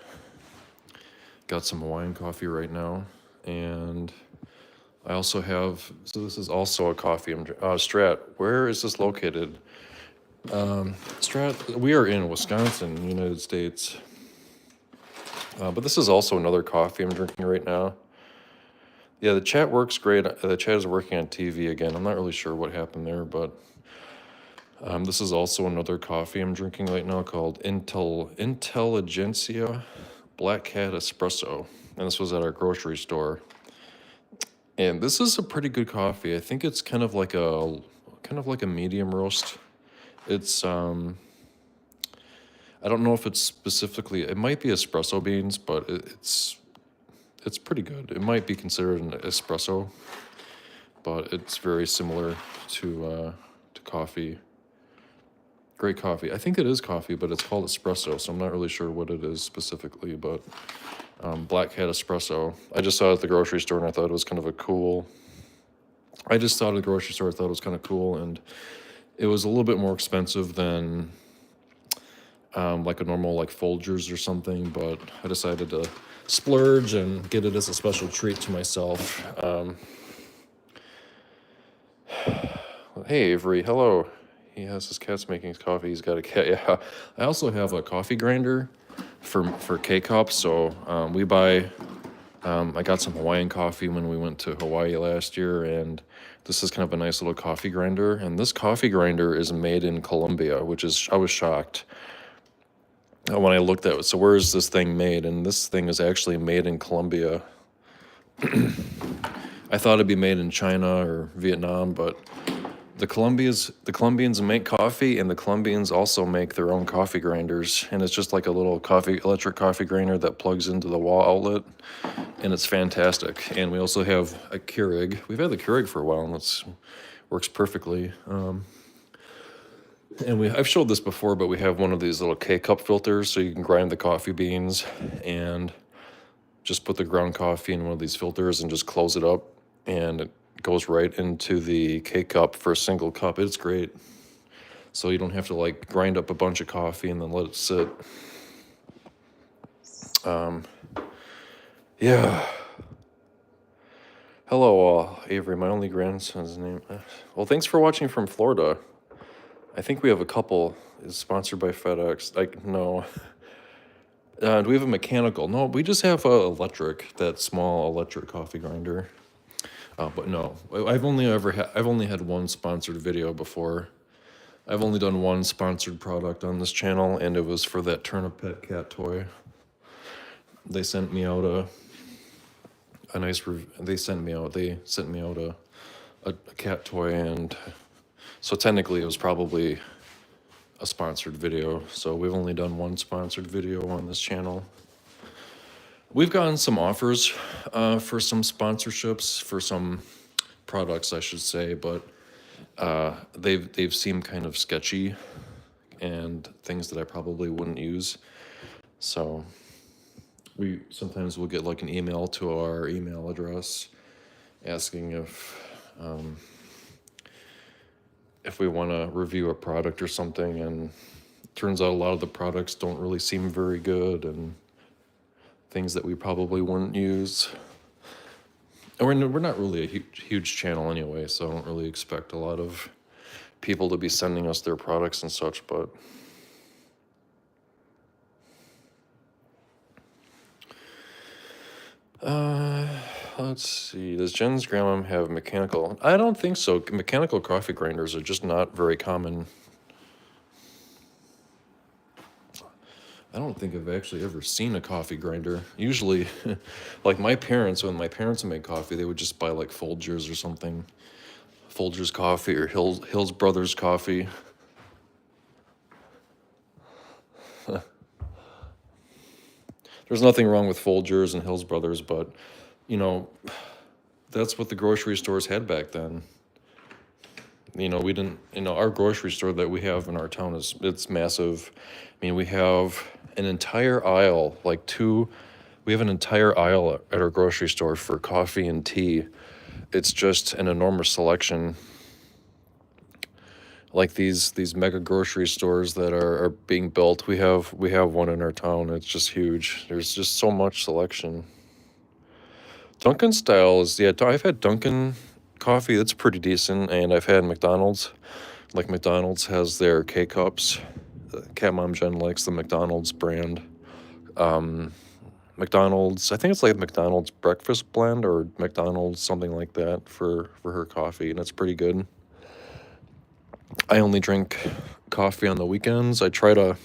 Got some Hawaiian coffee right now. And I also have, so this is also a coffee. Strat, where is this located? Strat, we are in Wisconsin, United States. But this is also another coffee I'm drinking right now. Yeah, the chat works great. The chat is working on TV again. I'm not really sure what happened there, but this is also another coffee I'm drinking right now called Intelligentsia Black Cat Espresso. And this was at our grocery store. And this is a pretty good coffee. I think it's kind of like a medium roast. It's I don't know if it's specifically, it might be espresso beans, but it's pretty good. It might be considered an espresso, but it's very similar to coffee. Great coffee. I think it is coffee, but it's called espresso, so I'm not really sure what it is specifically, but Black Cat Espresso. I just saw it at the grocery store, and I thought it was kind of cool, and it was a little bit more expensive than like a normal like Folgers or something, but I decided to splurge and get it as a special treat to myself. Hey Avery, hello. He has his cat's making his coffee. He's got a cat. Yeah, I also have a coffee grinder for K-cups. So we buy. I got some Hawaiian coffee when we went to Hawaii last year, and this is kind of a nice little coffee grinder. And this coffee grinder is made in Colombia, which is, I was shocked when I looked at it. So where is this thing made? And this thing is actually made in Colombia. I thought it'd be made in China or Vietnam, but the Colombians make coffee, and the Colombians also make their own coffee grinders, and it's just like a little electric coffee grinder that plugs into the wall outlet, and it's fantastic. And we also have a Keurig. We've had the Keurig for a while, and it works perfectly. And I've showed this before, but we have one of these little K-cup filters, so you can grind the coffee beans and just put the ground coffee in one of these filters and just close it up, and it goes right into the K-cup for a single cup. It's great. So you don't have to like grind up a bunch of coffee and then let it sit. Yeah. Hello, Avery, my only grandson's name. Well, thanks for watching from Florida. I think we have a couple. Is sponsored by FedEx. No. Do we have a mechanical? No, we just have a electric, that small electric coffee grinder. But no, I've only had one sponsored video before. I've only done one sponsored product on this channel, and it was for that Turnip Pet cat toy. They sent me out a nice they sent me out a cat toy, and so technically it was probably a sponsored video. So we've only done one sponsored video on this channel. We've gotten some offers for some sponsorships for some products, I should say, but they've seemed kind of sketchy and things that I probably wouldn't use. So we sometimes will get like an email to our email address asking if we want to review a product or something, and it turns out a lot of the products don't really seem very good and things that we probably wouldn't use. And we're not really a huge channel anyway, so I don't really expect a lot of people to be sending us their products and such, but let's see. Does Jen's grandma have mechanical? I don't think so. Mechanical coffee grinders are just not very common. I don't don't think I've actually ever seen a coffee grinder. Usually, like my parents, when my parents would make coffee, they would just buy like Folgers or something. Folgers coffee or Hills Brothers coffee. There's nothing wrong with Folgers and Hills Brothers, but you know, that's what the grocery stores had back then. You know, we didn't, our grocery store that we have in our town it's massive. I mean, we have an entire aisle, we have an entire aisle at our grocery store for coffee and tea. It's just an enormous selection. Like these mega grocery stores that are being built, we have one in our town. It's just huge. There's just so much selection. Dunkin' style is, yeah, I've had Dunkin' coffee. That's pretty decent, and I've had McDonald's. Like McDonald's has their K-Cups. Cat Mom Jen likes the McDonald's brand. McDonald's, I think it's like McDonald's breakfast blend or McDonald's something like that for her coffee, and it's pretty good. I only drink coffee on the weekends. I try to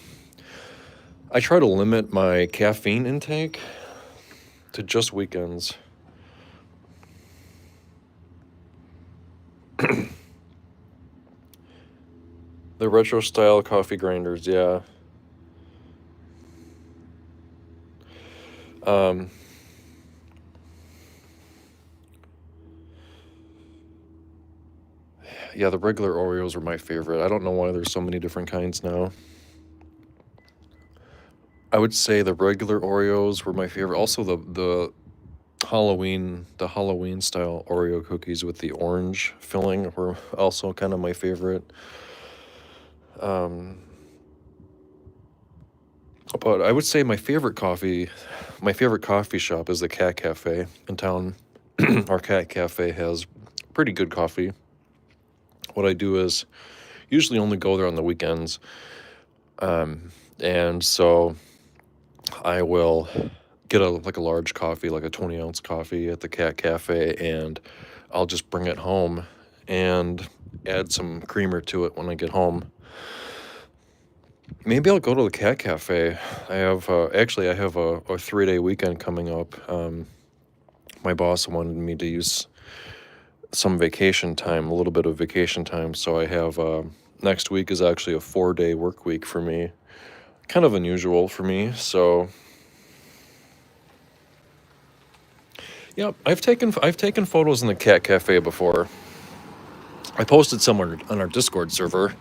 limit my caffeine intake to just weekends. The retro style coffee grinders, yeah. Yeah, the regular Oreos are my favorite. I don't know why there's so many different kinds now. I would say the regular Oreos were my favorite. Also the Halloween style Oreo cookies with the orange filling were also kind of my favorite. But I would say my favorite coffee shop is the Cat Cafe in town. Our Cat Cafe has pretty good coffee. What I do is usually only go there on the weekends. And so I will get a large coffee, like a 20-ounce coffee at the Cat Cafe, and I'll just bring it home and add some creamer to it when I get home. Maybe I'll go to the Cat Cafe. I have a 3-day weekend coming up. My boss wanted me to use some vacation time, a little bit of vacation time, so I have next week is actually a 4-day work week for me. Kind of unusual for me, so yeah, I've taken photos in the Cat Cafe before. I posted somewhere on our Discord server.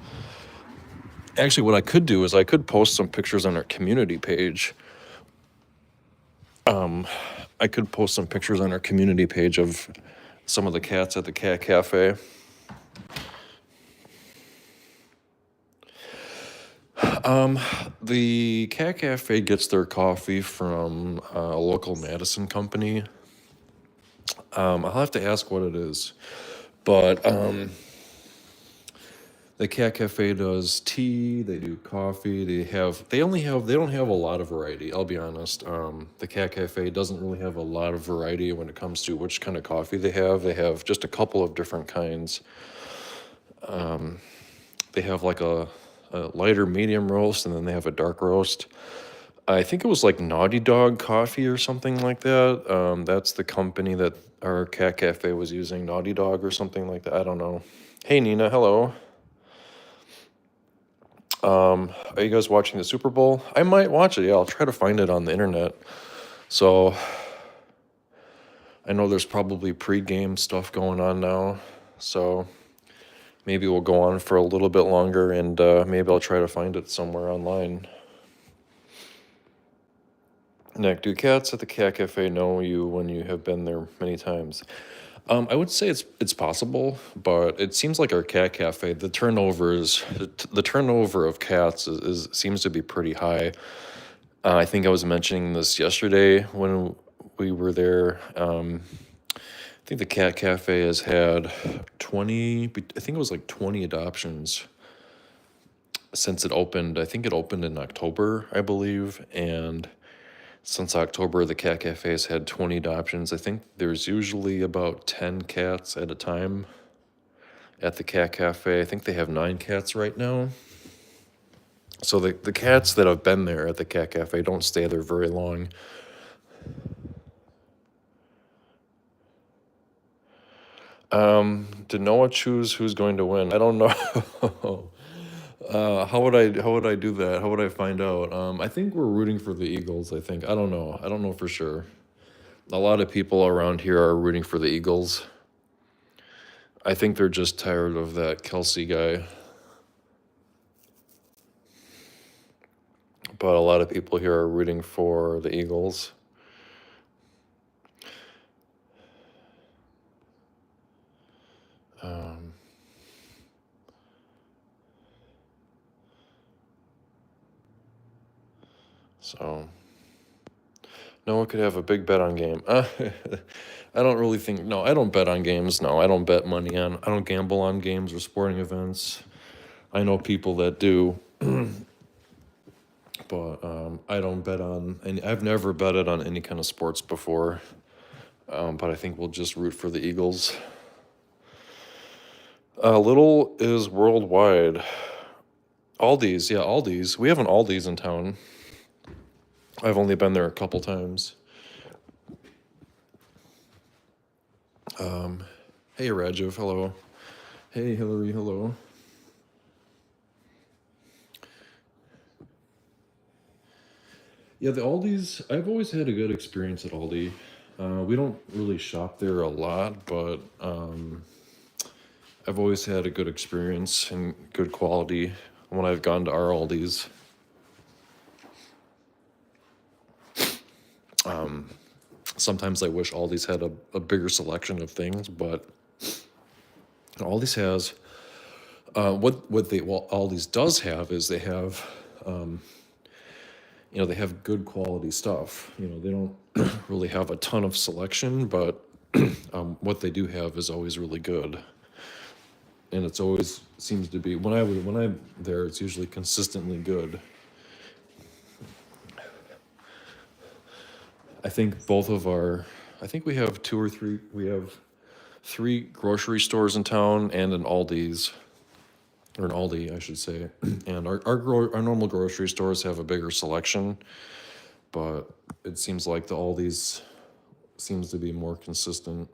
Actually, what I could do is I could post some pictures on our community page. I could post some pictures on our community page of some of the cats at the Cat Cafe. The Cat Cafe gets their coffee from a local Madison company. I'll have to ask what it is, but the Cat Cafe does tea. They do coffee. They don't have a lot of variety. I'll be honest. The Cat Cafe doesn't really have a lot of variety when it comes to which kind of coffee they have. They have just a couple of different kinds. They have like a lighter medium roast, and then they have a dark roast. I think it was like Naughty Dog Coffee or something like that. That's the company that our Cat Cafe was using, Naughty Dog or something like that. I don't know. Hey, Nina, hello. Are you guys watching the Super Bowl? I might watch it. Yeah, I'll try to find it on the internet. So I know there's probably pre-game stuff going on now. So maybe we'll go on for a little bit longer, and maybe I'll try to find it somewhere online. Nick, do cats at the Cat Cafe know you when you have been there many times? I would say it's possible, but it seems like our Cat Cafe, the turnover of cats seems to be pretty high. I think I was mentioning this yesterday when we were there. I think the Cat Cafe has had 20, I think it was like 20 adoptions since it opened. I think it opened in October, I believe, and since October, the Cat Cafe has had 20 adoptions. I think there's usually about 10 cats at a time at the Cat Cafe. I think they have 9 cats right now. So the cats that have been there at the cat cafe don't stay there very long. Did Noah choose who's going to win? I don't know. How would I do that? How would I find out? I think we're rooting for the Eagles, I think. I don't know. I don't know for sure. A lot of people around here are rooting for the Eagles. I think they're just tired of that Kelsey guy. But a lot of people here are rooting for the Eagles. So no one could have a big bet on game. I don't really think. No, I don't bet on games. No, I don't bet money on. I don't gamble on games or sporting events. I know people that do, but I don't bet on. And I've never betted on any kind of sports before. But I think we'll just root for the Eagles. Little is worldwide. Aldi's, yeah, Aldi's. We have an Aldi's in town. I've only been there a couple times. Hey, Rajiv, hello. Hey, Hillary, hello. Yeah, the Aldi's, I've always had a good experience at Aldi. We don't really shop there a lot, but I've always had a good experience and good quality when I've gone to our Aldi's. Sometimes I wish Aldi's had a bigger selection of things, but Aldi's has Aldi's does have is they have they have good quality stuff. They don't really have a ton of selection, but what they do have is always really good, and it's always seems to be when I'm there, it's usually consistently good. I think we have three grocery stores in town and an Aldi's, or an Aldi, I should say. And our normal grocery stores have a bigger selection, but it seems like the Aldi's seems to be more consistent.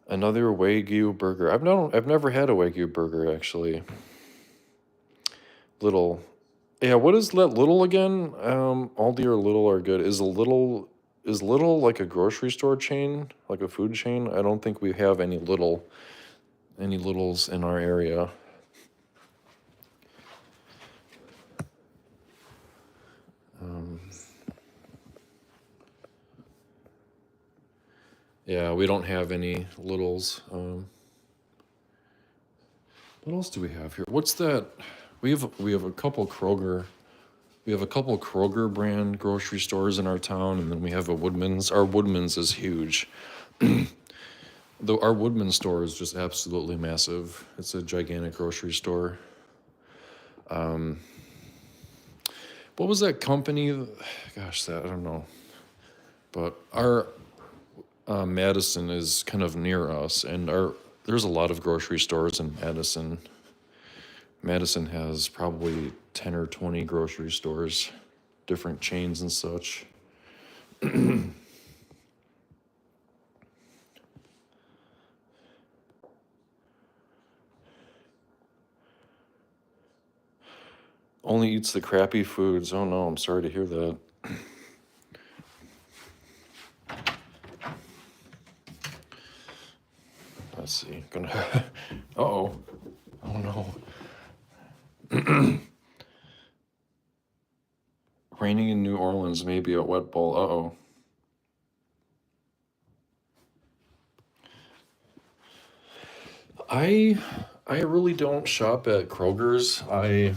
Another Wagyu burger. I've never had a Wagyu burger actually. Little, yeah. What is that Little again? Aldi or Little are good. Is Little like a grocery store chain, like a food chain? I don't think we have any Littles in our area. Yeah, we don't have any Littles. What else do we have here? What's that? We have a couple Kroger. We have a couple Kroger brand grocery stores in our town, and then we have a Woodman's. Our Woodman's is huge. Though our Woodman's store is just absolutely massive. It's a gigantic grocery store. What was that company? Gosh, I don't know. But our Madison is kind of near us, and there's a lot of grocery stores in Madison. Madison has probably 10 or 20 grocery stores, different chains and such. Only eats the crappy foods. Oh no, I'm sorry to hear that. Let's see. Uh-oh. Oh no. Raining in New Orleans, maybe a wet ball. Uh-oh. I really don't shop at Kroger's. I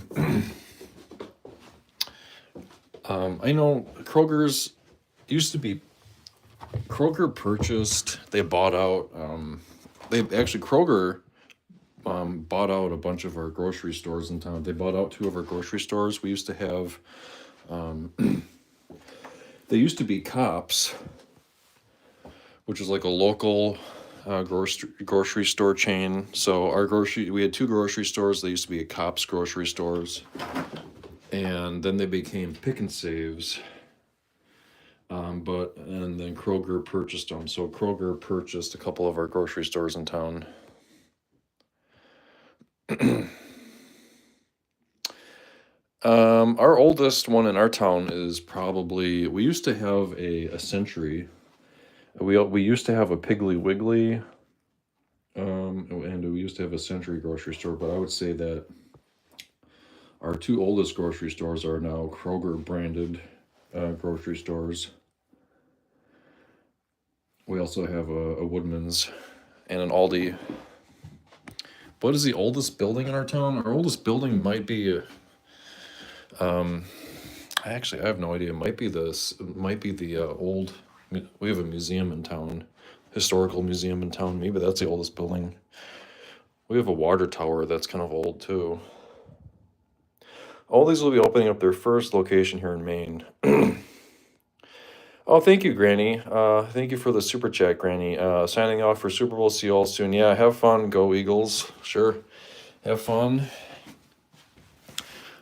know Kroger's used to be. Kroger purchased. They bought out. Kroger bought out a bunch of our grocery stores in town. They bought out two of our grocery stores. We used to have. They used to be Cops, which is like a local grocery store chain. So we had two grocery stores. They used to be Cops grocery stores, and then they became Pick and Saves. And then Kroger purchased them. So Kroger purchased a couple of our grocery stores in town. Our oldest one in our town is probably, we used to have a Century. We used to have a Piggly Wiggly, and we used to have a Century grocery store, but I would say that our two oldest grocery stores are now Kroger branded grocery stores. We also have a Woodman's and an Aldi. What is the oldest building in our town? Our oldest building might be actually, I have no idea. It might be the old. We have a museum in town, historical museum in town. Maybe that's the oldest building. We have a water tower that's kind of old too. All these will be opening up their first location here in Maine. Oh, thank you, Granny. Thank you for the super chat, Granny. Signing off for Super Bowl. See you all soon. Yeah, have fun. Go Eagles. Sure, have fun.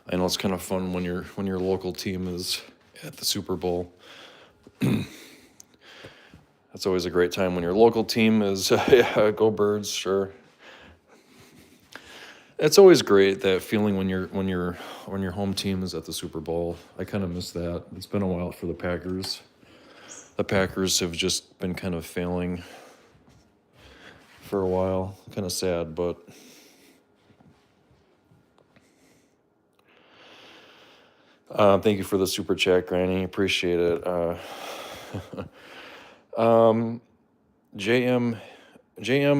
I know it's kind of fun when your local team is at the Super Bowl. That's always a great time when your local team is. Yeah, go Birds. Sure. It's always great, that feeling when your home team is at the Super Bowl. I kind of miss that. It's been a while for the Packers. The Packers have just been kind of failing for a while. Kind of sad, but thank you for the super chat, Granny. Appreciate it. JM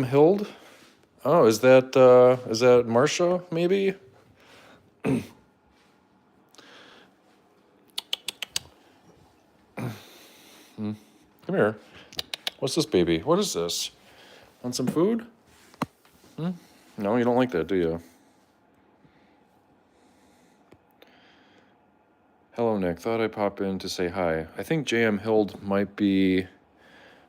Hild. Oh, is that Marsha? Maybe. Come here. What's this, baby? What is this? Want some food? No, you don't like that, do you? Hello, Nick. Thought I'd pop in to say hi. I think JM Hild might be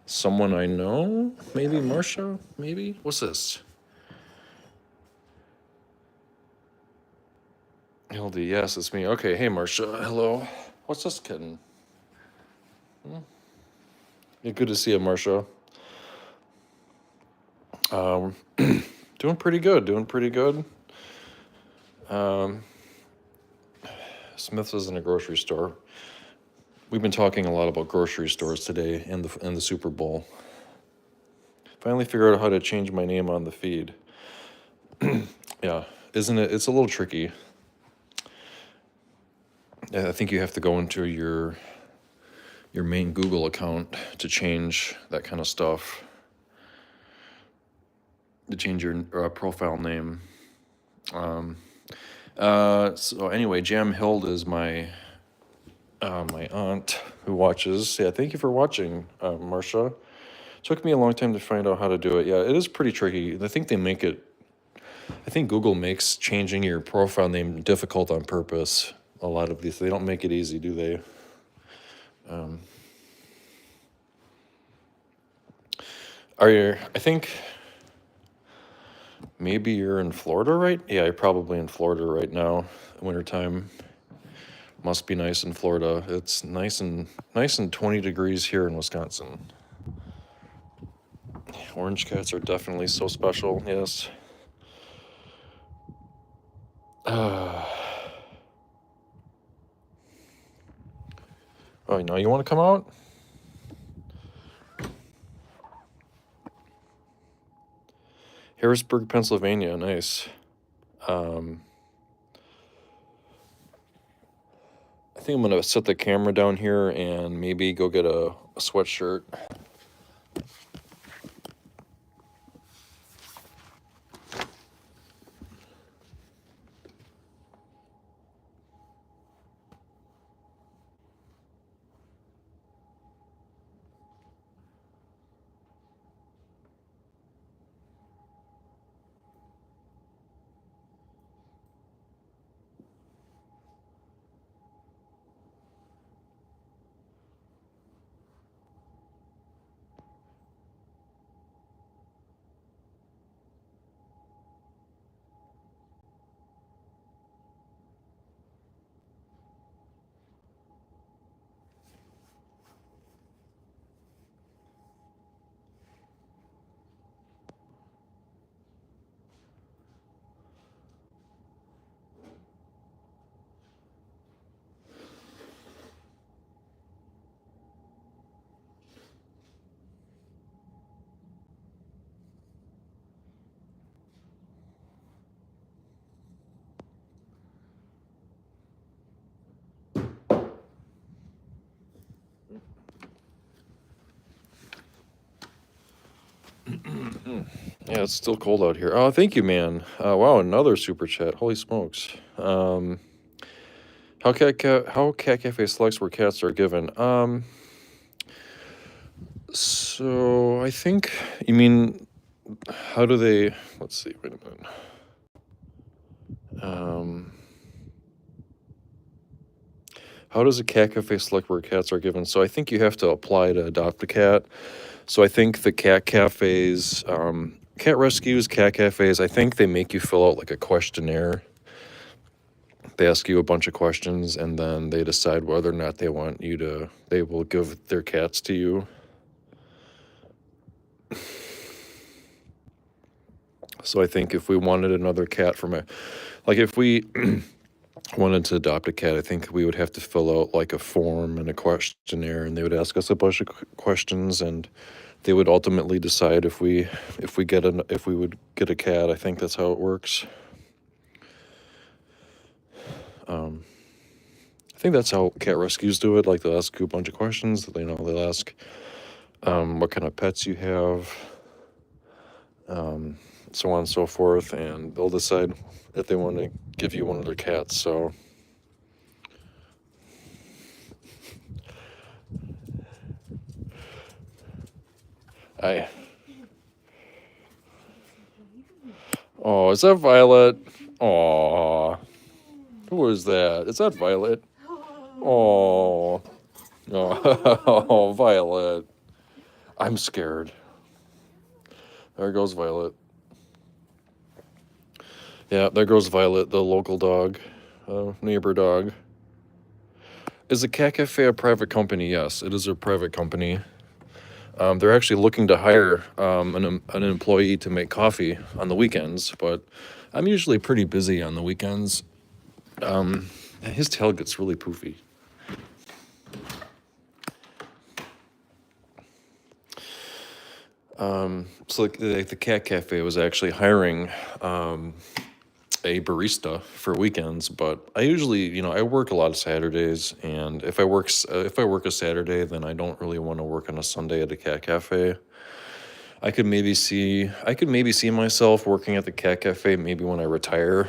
someone I know. Maybe Marsha? Maybe? What's this? Hildy, yes, it's me. Okay, hey, Marsha. Hello. What's this kitten? Yeah, good to see you, Marsha. Doing pretty good. Smith's is in a grocery store. We've been talking a lot about grocery stores today and the Super Bowl. Finally figured out how to change my name on the feed. Yeah, isn't it? It's a little tricky. I think you have to go into your main Google account to change that kind of stuff. To change your profile name. So anyway, Jam Hild is my aunt who watches. Yeah, thank you for watching, Marsha. Took me a long time to find out how to do it. Yeah, it is pretty tricky. I think Google makes changing your profile name difficult on purpose. A lot of these, they don't make it easy, do they? I think maybe you're in Florida, right? Yeah, you're probably in Florida right now. Wintertime must be nice in Florida. It's nice and 20 degrees here in Wisconsin. Orange cats are definitely so special. Yes. Oh, now you want to come out? Harrisburg, Pennsylvania. Nice. I think I'm gonna set the camera down here and maybe go get a sweatshirt. Yeah, it's still cold out here. Oh, thank you, man. Wow, another super chat. Holy smokes. How cat cafe selects where cats are given. So I think you mean how do they? Let's see. Wait a minute. How does a cat cafe select where cats are given? So I think you have to apply to adopt a cat. So I think the cat cafes, cat rescues, cat cafes, I think they make you fill out like a questionnaire. They ask you a bunch of questions and then they decide whether or not they will give their cats to you. So I think if we wanted another cat if we wanted to adopt a cat, I think we would have to fill out like a form and a questionnaire, and they would ask us a bunch of questions, and they would ultimately decide if we would get a cat. I think that's how it works. I think that's how cat rescues do it. Like they'll ask you a bunch of questions. They'll ask what kind of pets you have, so on and so forth, and they'll decide if they want to give you one of their cats. So oh, is that Violet? Aw, who is that? Is that Violet? Oh, oh, Violet. I'm scared. There goes Violet. Yeah, there goes Violet, the local dog, neighbor dog. Is the Cat Cafe a private company? Yes, it is a private company. They're actually looking to hire an employee to make coffee on the weekends, but I'm usually pretty busy on the weekends. His tail gets really poofy. So the Cat Cafe was actually hiring a barista for weekends, but I usually, I work a lot of Saturdays, and if I work a Saturday, then I don't really want to work on a Sunday at a Cat Cafe. I could maybe see myself working at the Cat Cafe maybe when I retire,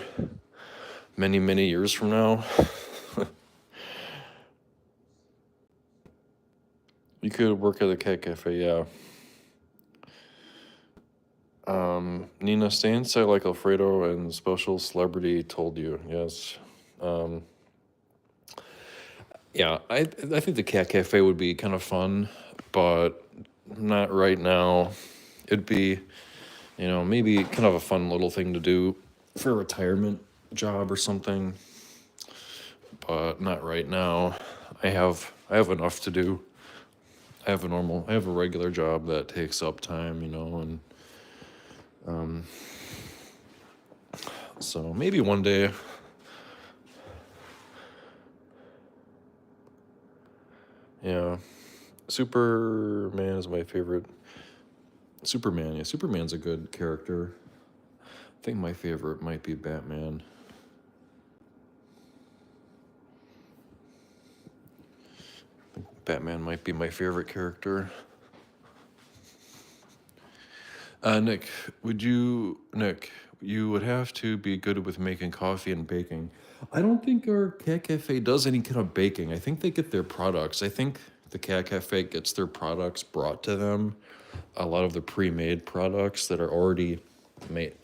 many years from now. You could work at the Cat Cafe, yeah. Nina, stay inside like Alfredo and Special Celebrity told you. Yes. Yeah, I think the Cat Cafe would be kind of fun, but not right now. It'd be, maybe kind of a fun little thing to do for a retirement job or something, but not right now. I have enough to do. I have a regular job that takes up time, and so maybe one day. Yeah, Superman is my favorite. Superman, yeah, Superman's a good character. I think my favorite might be Batman. Batman might be my favorite character. Nick, you would have to be good with making coffee and baking. I don't think our Cat Cafe does any kind of baking. I think they get their products. I think the Cat Cafe gets their products brought to them. A lot of the pre-made products that are already made.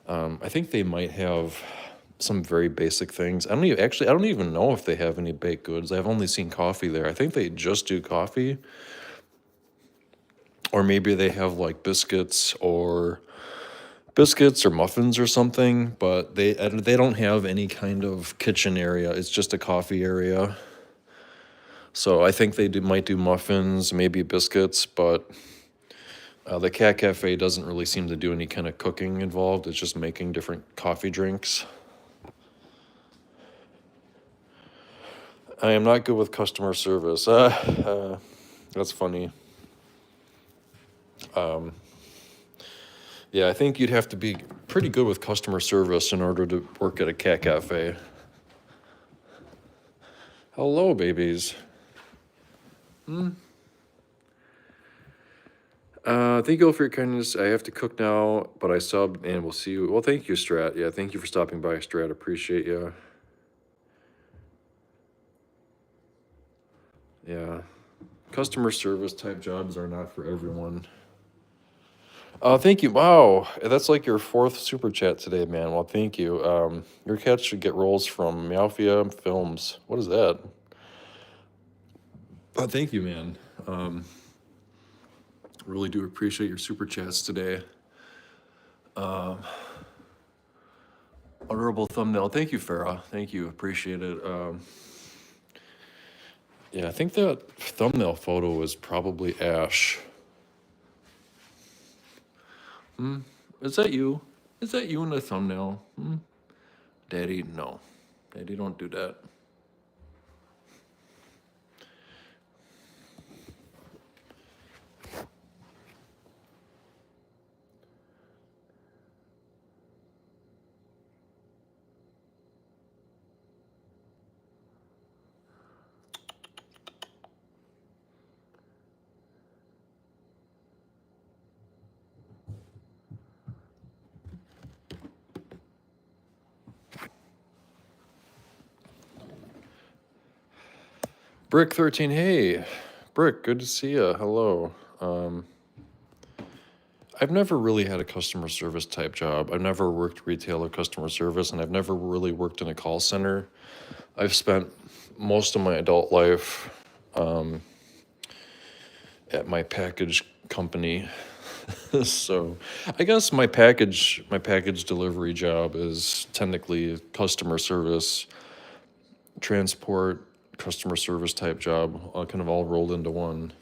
I think they might have some very basic things. I don't even know if they have any baked goods. I've only seen coffee there. I think they just do coffee. Or maybe they have like biscuits or muffins or something, but they don't have any kind of kitchen area. It's just a coffee area. So I think might do muffins, maybe biscuits, but the Cat Cafe doesn't really seem to do any kind of cooking involved. It's just making different coffee drinks. I am not good with customer service. That's funny. Yeah, I think you'd have to be pretty good with customer service in order to work at a Cat Cafe. Hello, babies. Thank you all for your kindness. I have to cook now, but I subbed and we'll see you. Well, thank you, Strat. Yeah, thank you for stopping by, Strat. Appreciate you. Yeah. Customer service type jobs are not for everyone. Thank you. Wow, that's like your fourth super chat today, man. Well, thank you. Your cat should get roles from Meowfia Films. What is that? Thank you, man. Really do appreciate your super chats today. Honorable thumbnail. Thank you, Farah. Thank you. Appreciate it. Yeah, I think that thumbnail photo is probably Ash. Is that you? Is that you in the thumbnail? Daddy, no. Daddy, don't do that. Brick13, hey. Brick, good to see you. Hello. I've never really had a customer service type job. I've never worked retail or customer service, and I've never really worked in a call center. I've spent most of my adult life at my package company. So I guess my package delivery job is technically customer service, transport, customer service type job, kind of all rolled into one.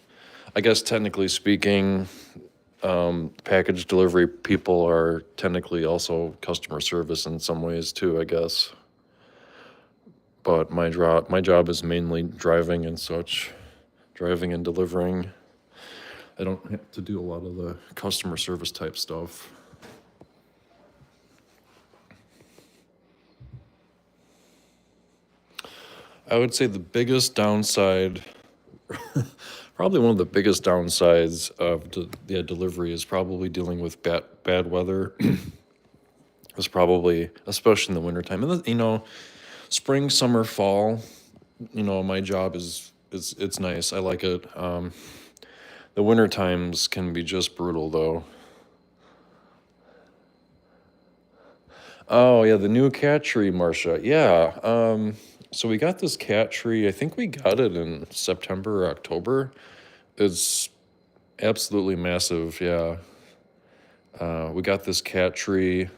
I guess technically speaking, package delivery people are technically also customer service in some ways too, I guess. But my job is mainly driving and such, driving and delivering. I don't have to do a lot of the customer service type stuff. I would say the biggest downside, probably one of the biggest downsides of delivery is probably dealing with bad weather. It's probably, especially in the wintertime. And, spring, summer, fall, my job is it's nice. I like it. The winter times can be just brutal, though. Oh yeah, the new cat tree, Marcia. Yeah. So we got this cat tree. I think we got it in September or October. It's absolutely massive. Yeah. We got this cat tree.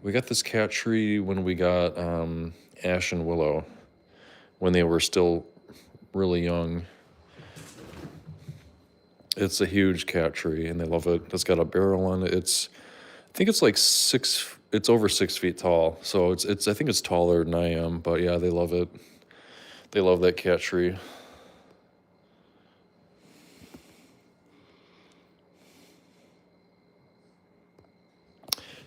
We got this cat tree when we got Ash and Willow, when they were still really young. It's a huge cat tree, and they love it. It's got a barrel on it. I think it's like it's over 6 feet tall. So I think it's taller than I am, but yeah, they love it. They love that cat tree.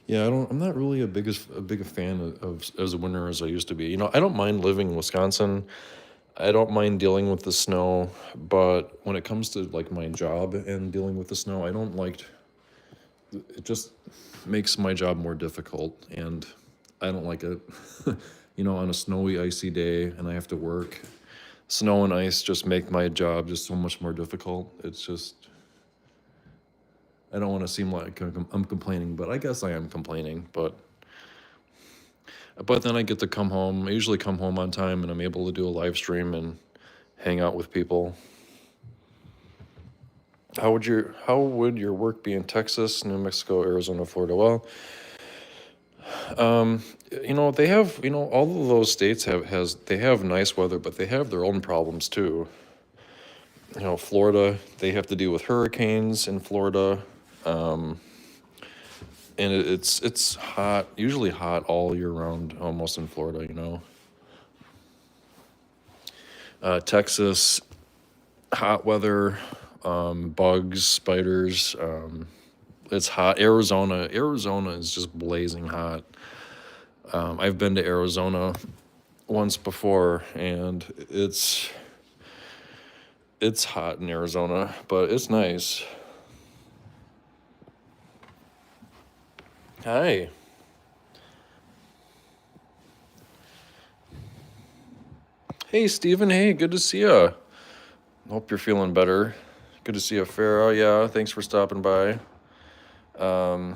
Yeah, I'm not really a big a fan of as a winter as I used to be. I don't mind living in Wisconsin. I don't mind dealing with the snow, but when it comes to like my job and dealing with the snow, I don't like it. Just makes my job more difficult, and I don't like it. On a snowy, icy day, and I have to work. Snow and ice just make my job just so much more difficult. It's just, I don't want to seem like I'm complaining, but I guess I am complaining. But then I get to come home. I usually come home on time, and I'm able to do a live stream and hang out with people. How would your work be in Texas, New Mexico, Arizona, Florida? Well, they have, all of those states have nice weather, but they have their own problems too. Florida, they have to deal with hurricanes in Florida. And it's hot, usually hot all year round, almost in Florida. Texas, hot weather, bugs, spiders. It's hot. Arizona is just blazing hot. I've been to Arizona once before, and It's hot in Arizona, but it's nice. Hi. Hey, Steven. Hey, good to see ya. Hope you're feeling better. Good to see you, Farrah. Yeah, thanks for stopping by. Yeah,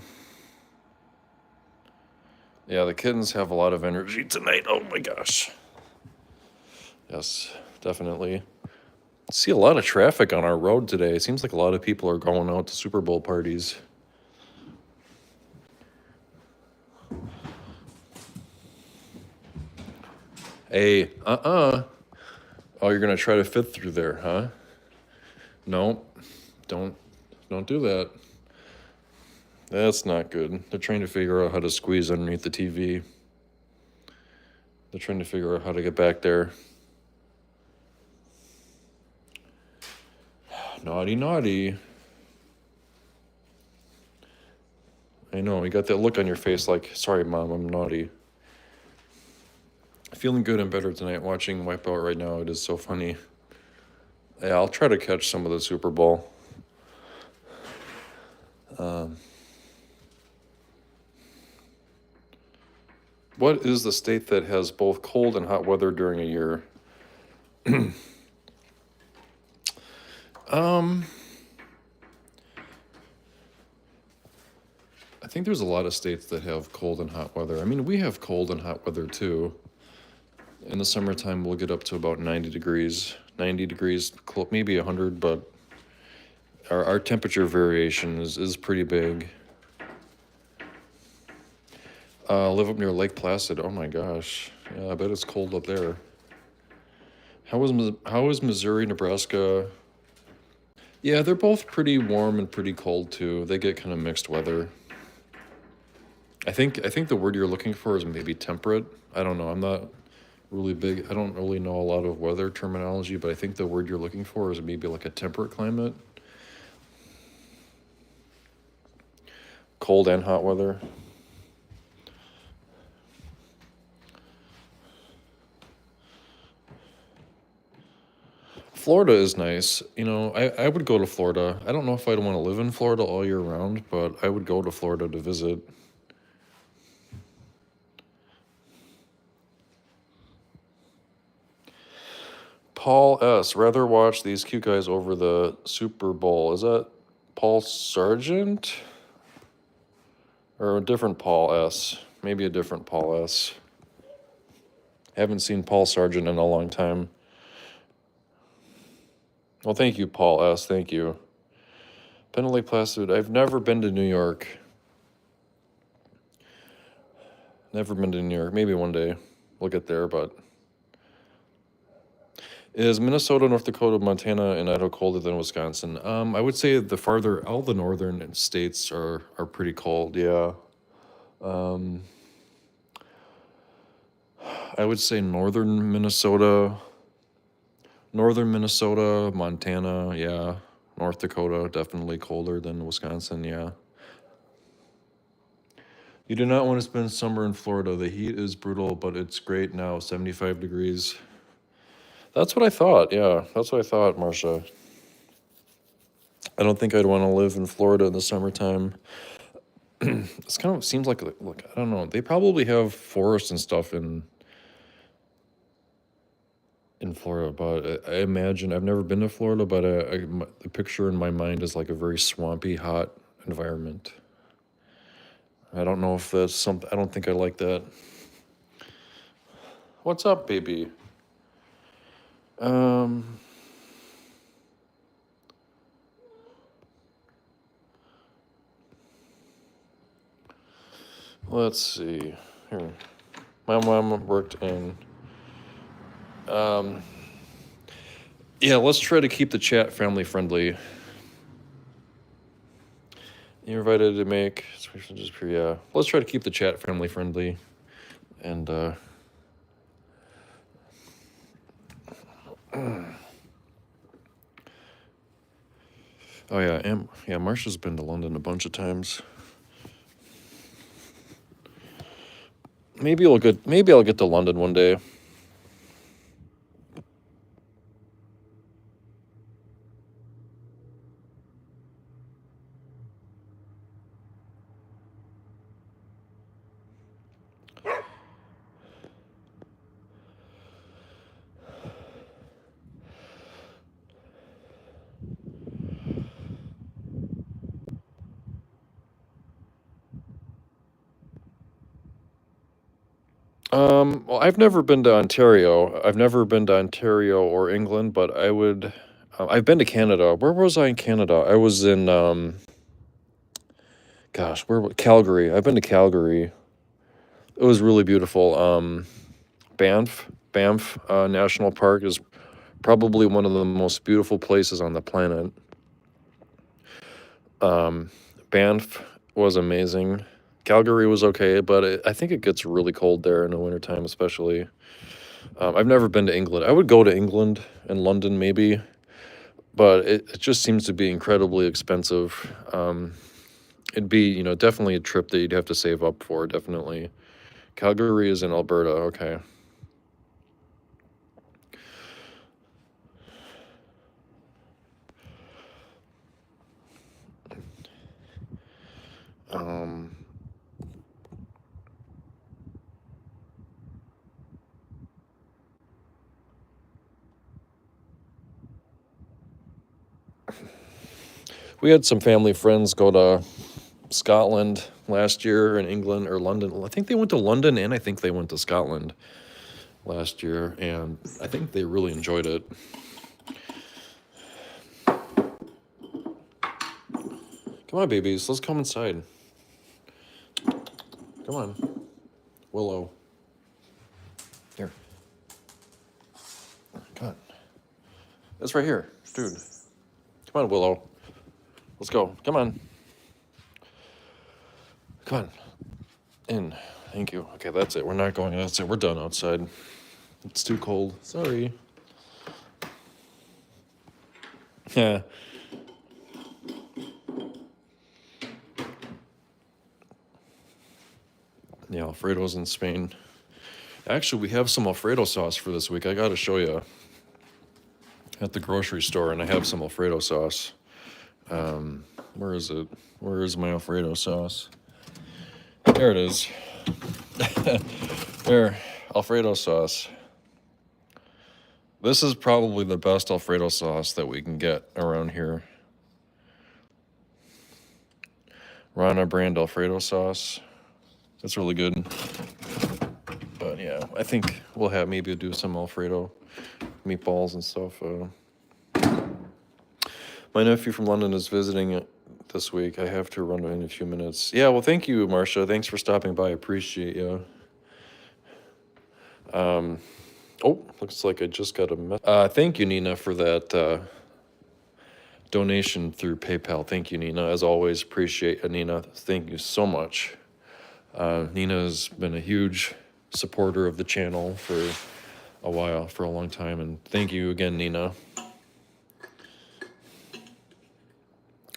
the kittens have a lot of energy tonight. Oh my gosh. Yes, definitely. See a lot of traffic on our road today. It seems like a lot of people are going out to Super Bowl parties. Hey, Oh, you're gonna try to fit through there, huh? No, don't do that. That's not good. They're trying to figure out how to squeeze underneath the TV. They're trying to figure out how to get back there. Naughty, naughty. I know, you got that look on your face like, sorry, Mom, I'm naughty. Feeling good and better tonight watching Wipeout right now. It is so funny. Yeah, I'll try to catch some of the Super Bowl. What is the state that has both cold and hot weather during a year? I think there's a lot of states that have cold and hot weather. I mean, we have cold and hot weather too. In the summertime, we'll get up to about 90 degrees. 90 degrees, maybe 100, but our temperature variation is pretty big. Live up near Lake Placid. Oh my gosh. Yeah, I bet it's cold up there. How is Missouri, Nebraska? Yeah, they're both pretty warm and pretty cold too. They get kind of mixed weather. I think the word you're looking for is maybe temperate. I don't know. I'm not really big. I don't really know a lot of weather terminology, but I think the word you're looking for is maybe like a temperate climate. Cold and hot weather. Florida is nice. You know, I would go to Florida. I don't know if I'd want to live in Florida all year round, but I would go to Florida to visit. Paul S. Rather watch these cute guys over the Super Bowl. Is that Paul Sargent? Or a different Paul S. Maybe a different Paul S. Haven't seen Paul Sargent in a long time. Well, thank you, Paul S. Thank you. Lake Placid. I've never been to New York. Never been to New York. Maybe one day we'll get there, but... Is Minnesota, North Dakota, Montana, and Idaho colder than Wisconsin? I would say all the northern states are pretty cold, yeah. I would say northern Minnesota, Montana, yeah. North Dakota, definitely colder than Wisconsin, yeah. You do not want to spend summer in Florida. The heat is brutal, but it's great now, 75 degrees. That's what I thought, yeah. That's what I thought, Marcia. I don't think I'd want to live in Florida in the summertime. It's kind of seems like, look, I don't know. They probably have forests and stuff in Florida, but I imagine I've never been to Florida, but the picture in my mind is like a very swampy, hot environment. I don't know if that's something. I don't think I like that. What's up, baby? Let's see here. My mom worked in. Yeah, let's try to keep the chat family friendly. You're invited to make. Yeah, let's try to keep the chat family friendly, and oh yeah, Marsha's been to London a bunch of times. Maybe I'll get to London one day. Well, I've never been to Ontario. I've never been to Ontario or England, but I would. I've been to Canada. Where was I in Canada? I was in, gosh, Calgary. I've been to Calgary. It was really beautiful. Banff National Park is probably one of the most beautiful places on the planet. Banff was amazing. Calgary was okay, but I think it gets really cold there in the wintertime, especially. I've never been to England. I would go to England and London maybe, but it just seems to be incredibly expensive. It'd be, definitely a trip that you'd have to save up for, definitely. Calgary is in Alberta, okay. Um, we had some family friends go to Scotland last year, in England or London. I think they went to London and I think they went to Scotland last year, and I think they really enjoyed it. Come on, babies, let's come inside. Come on. Willow. Here. Come on. It's right here, dude. Come on, Willow. Let's go. Come on. Come on. In. Thank you. Okay, that's it. We're not going. That's it. We're done outside. It's too cold. Sorry. Yeah. Yeah, Alfredo's in Spain. Actually, we have some Alfredo sauce for this week. I gotta show you. At the grocery store, and I have some Alfredo sauce. Where is it? Where is my Alfredo sauce? There it is. There, Alfredo sauce. This is probably the best Alfredo sauce that we can get around here. Rana brand Alfredo sauce. That's really good. But yeah, I think we'll maybe do some Alfredo meatballs and stuff. My nephew from London is visiting this week. I have to run in a few minutes. Yeah, well, thank you, Marcia. Thanks for stopping by. I appreciate you. Oh, looks like I just got a message. Thank you, Nina, for that donation through PayPal. Thank you, Nina. As always, appreciate it, Nina. Thank you so much. Nina has been a huge supporter of the channel for a while, for a long time, and thank you again, Nina.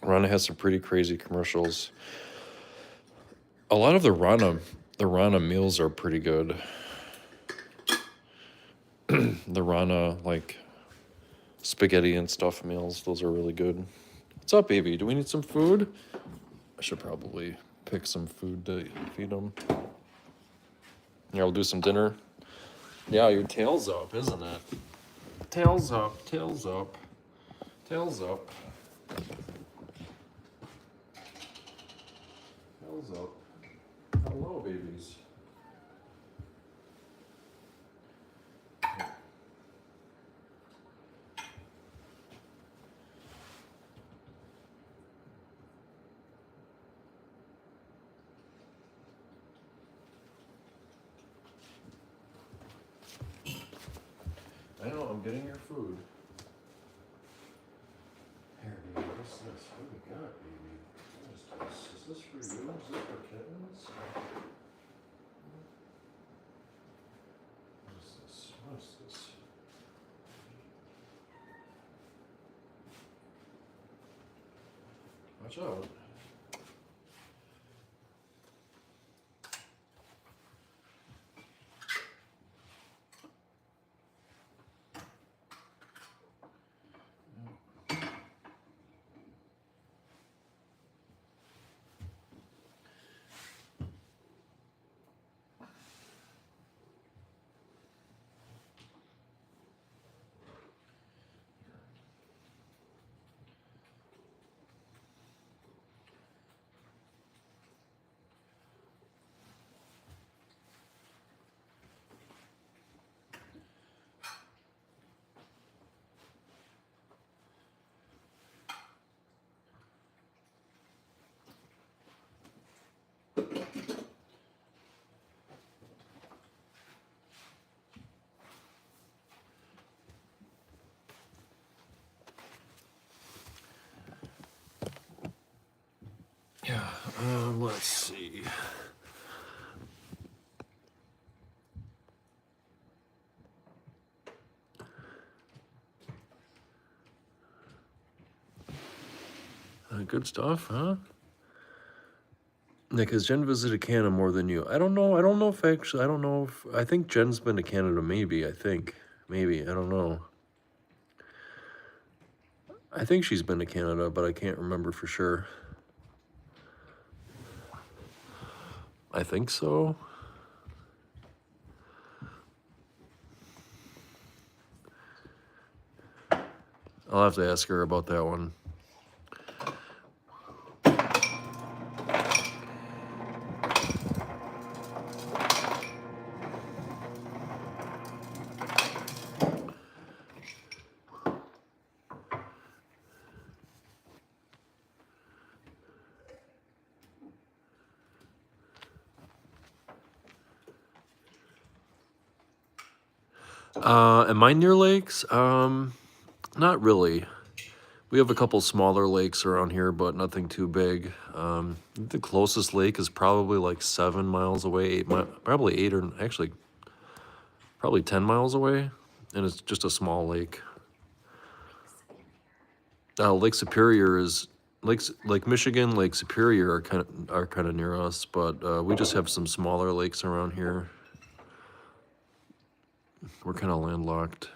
Rana has some pretty crazy commercials. A lot of the Rana meals are pretty good. The Rana, like, spaghetti and stuff meals, those are really good. What's up, baby? Do we need some food? I should probably pick some food to feed them. Yeah, we'll do some dinner. Yeah, your tail's up, isn't it? Tail's up, tail's up, tail's up. Tail's up. Hello, babies. I know, I'm getting your food. Here, baby, what's this? What do we got, baby? What is this? Is this for you? Is this for kittens? What is this? What is this? Watch out. Let's see. Good stuff, huh? Yeah, because Jen visited Canada more than you. I don't know. I don't know if actually. I don't know if. I think Jen's been to Canada. Maybe. I think. Maybe. I don't know. I think she's been to Canada, but I can't remember for sure. I think so. I'll have to ask her about that one. Am I near lakes? Not really. We have a couple smaller lakes around here, but nothing too big. The closest lake is probably like 7 miles away, probably 8 or actually probably 10 miles away, and it's just a small lake. Lake Superior is Lake Michigan, Lake Superior are kind of near us, but we just have some smaller lakes around here. We're kind of landlocked.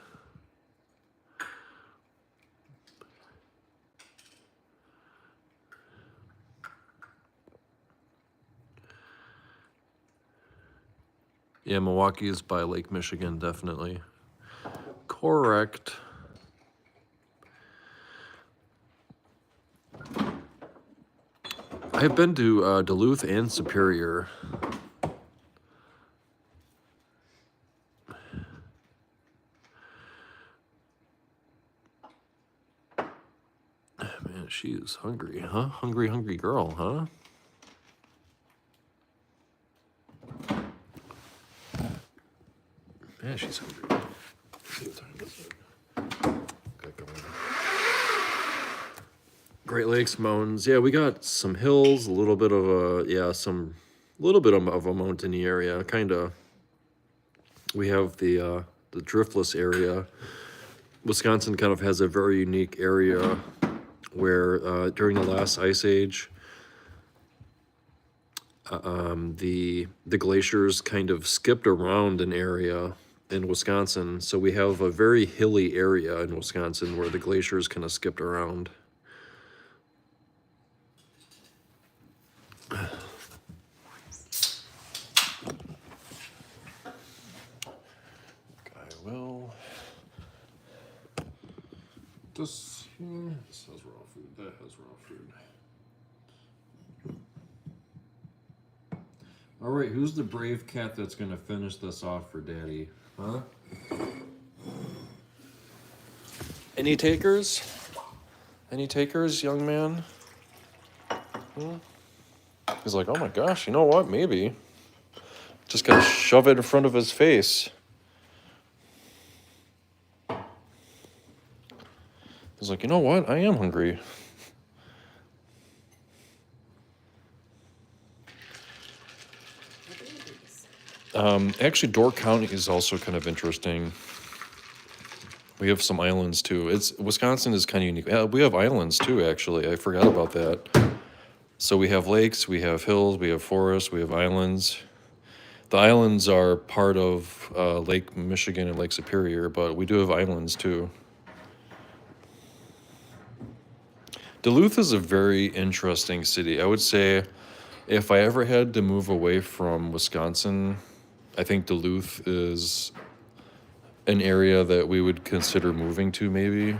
Yeah, Milwaukee is by Lake Michigan, definitely. Correct. I've been to Duluth and Superior. Man, she is hungry, huh? Hungry girl, huh? Yeah, she's hungry. Let's see what time is it? Got going. Great Lakes mountains. Yeah, we got some hills, a little bit of a little bit of a mountainy area. Kind of. We have the driftless area. Wisconsin kind of has a very unique area where during the last ice age, the glaciers kind of skipped around an area in Wisconsin. So we have a very hilly area in Wisconsin where the glaciers kind of skipped around. I will. This has raw food. That has raw food. All right, who's the brave cat that's gonna finish this off for Daddy? Huh? Any takers? Any takers, young man? He's like, oh my gosh, you know what? Maybe. Just gotta shove it in front of his face. He's like, you know what? I am hungry. Actually, Door County is also kind of interesting. We have some islands too. Wisconsin is kind of unique. We have islands too, actually. I forgot about that. So we have lakes, we have hills, we have forests, we have islands. The islands are part of Lake Michigan and Lake Superior, but we do have islands too. Duluth is a very interesting city. I would say if I ever had to move away from Wisconsin, I think Duluth is an area that we would consider moving to, maybe.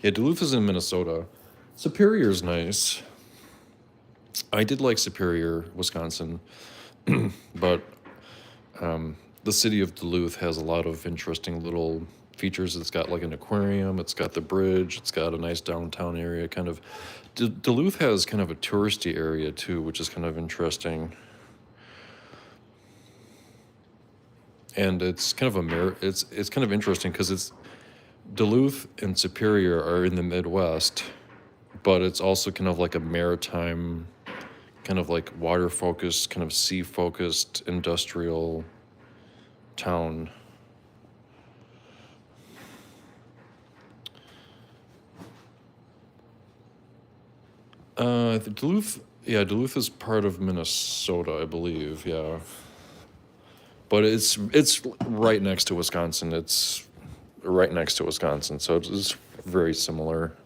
Yeah, Duluth is in Minnesota. Superior's nice. I did like Superior, Wisconsin, but the city of Duluth has a lot of interesting little features. It's got like an aquarium, it's got the bridge, it's got a nice downtown area. Kind of, Duluth has kind of a touristy area too, which is kind of interesting. And it's kind of it's kind of interesting because Duluth and Superior are in the Midwest, but it's also kind of like a maritime, kind of like water-focused, kind of sea-focused industrial town. Duluth, yeah, Duluth is part of Minnesota, I believe, yeah. But it's right next to Wisconsin. It's right next to Wisconsin, so it's very similar.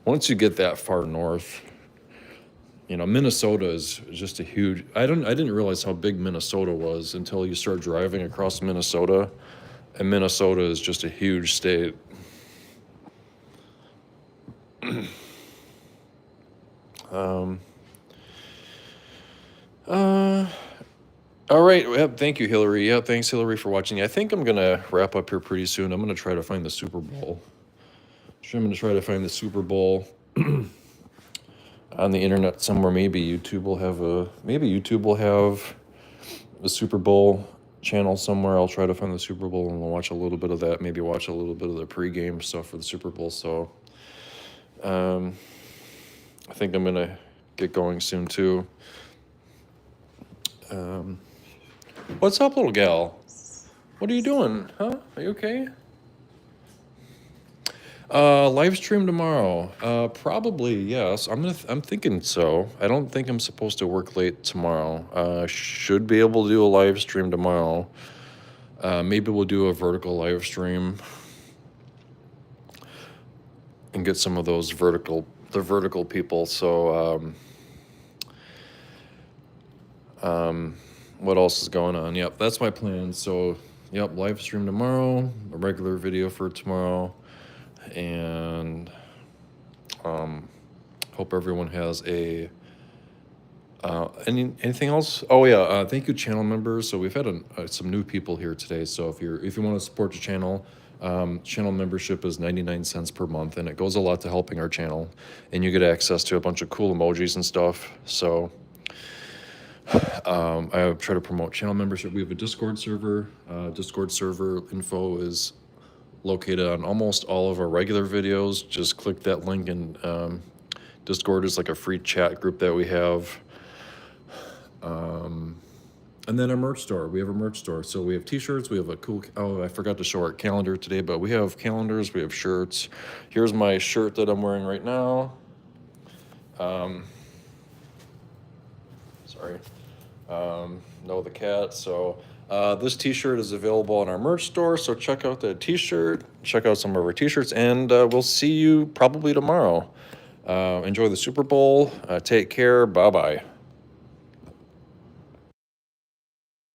Once you get that far north, you know, Minnesota is just a huge. I didn't realize how big Minnesota was until you start driving across Minnesota, and Minnesota is just a huge state. All right. Yep, thank you, Hillary. Yeah, thanks, Hillary, for watching. I think I'm gonna wrap up here pretty soon. I'm gonna try to find the Super Bowl. I'm gonna try to find the Super Bowl on the internet somewhere. Maybe YouTube will have a Super Bowl channel somewhere. I'll try to find the Super Bowl and we'll watch a little bit of that. Maybe watch a little bit of the pregame stuff for the Super Bowl. So, I think I'm gonna get going soon too. What's up, little gal? What are you doing? Huh? Are you okay? Live stream tomorrow. Probably yes. I'm thinking so. I don't think I'm supposed to work late tomorrow. Should be able to do a live stream tomorrow. Maybe we'll do a vertical live stream and get some of those vertical people. So, what else is going on? Yep, that's my plan. So, yep, live stream tomorrow, a regular video for tomorrow, and hope everyone has a anything else. Oh yeah, thank you, channel members. So we've had some new people here today. So if you want to support the channel, channel membership is 99 cents per month, and it goes a lot to helping our channel, and you get access to a bunch of cool emojis and stuff. So I try to promote channel membership. We have a Discord server. Discord server info is located on almost all of our regular videos. Just click that link, and Discord is like a free chat group that we have. And then our merch store. We have a merch store. So we have t-shirts. We have a cool, oh, I forgot to show our calendar today, but we have calendars. We have shirts. Here's my shirt that I'm wearing right now. Sorry. No, the cat. So this t-shirt is available on our merch store. So check out the t-shirt. Check out some of our t-shirts. And we'll see you probably tomorrow. Enjoy the Super Bowl. Take care. Bye-bye.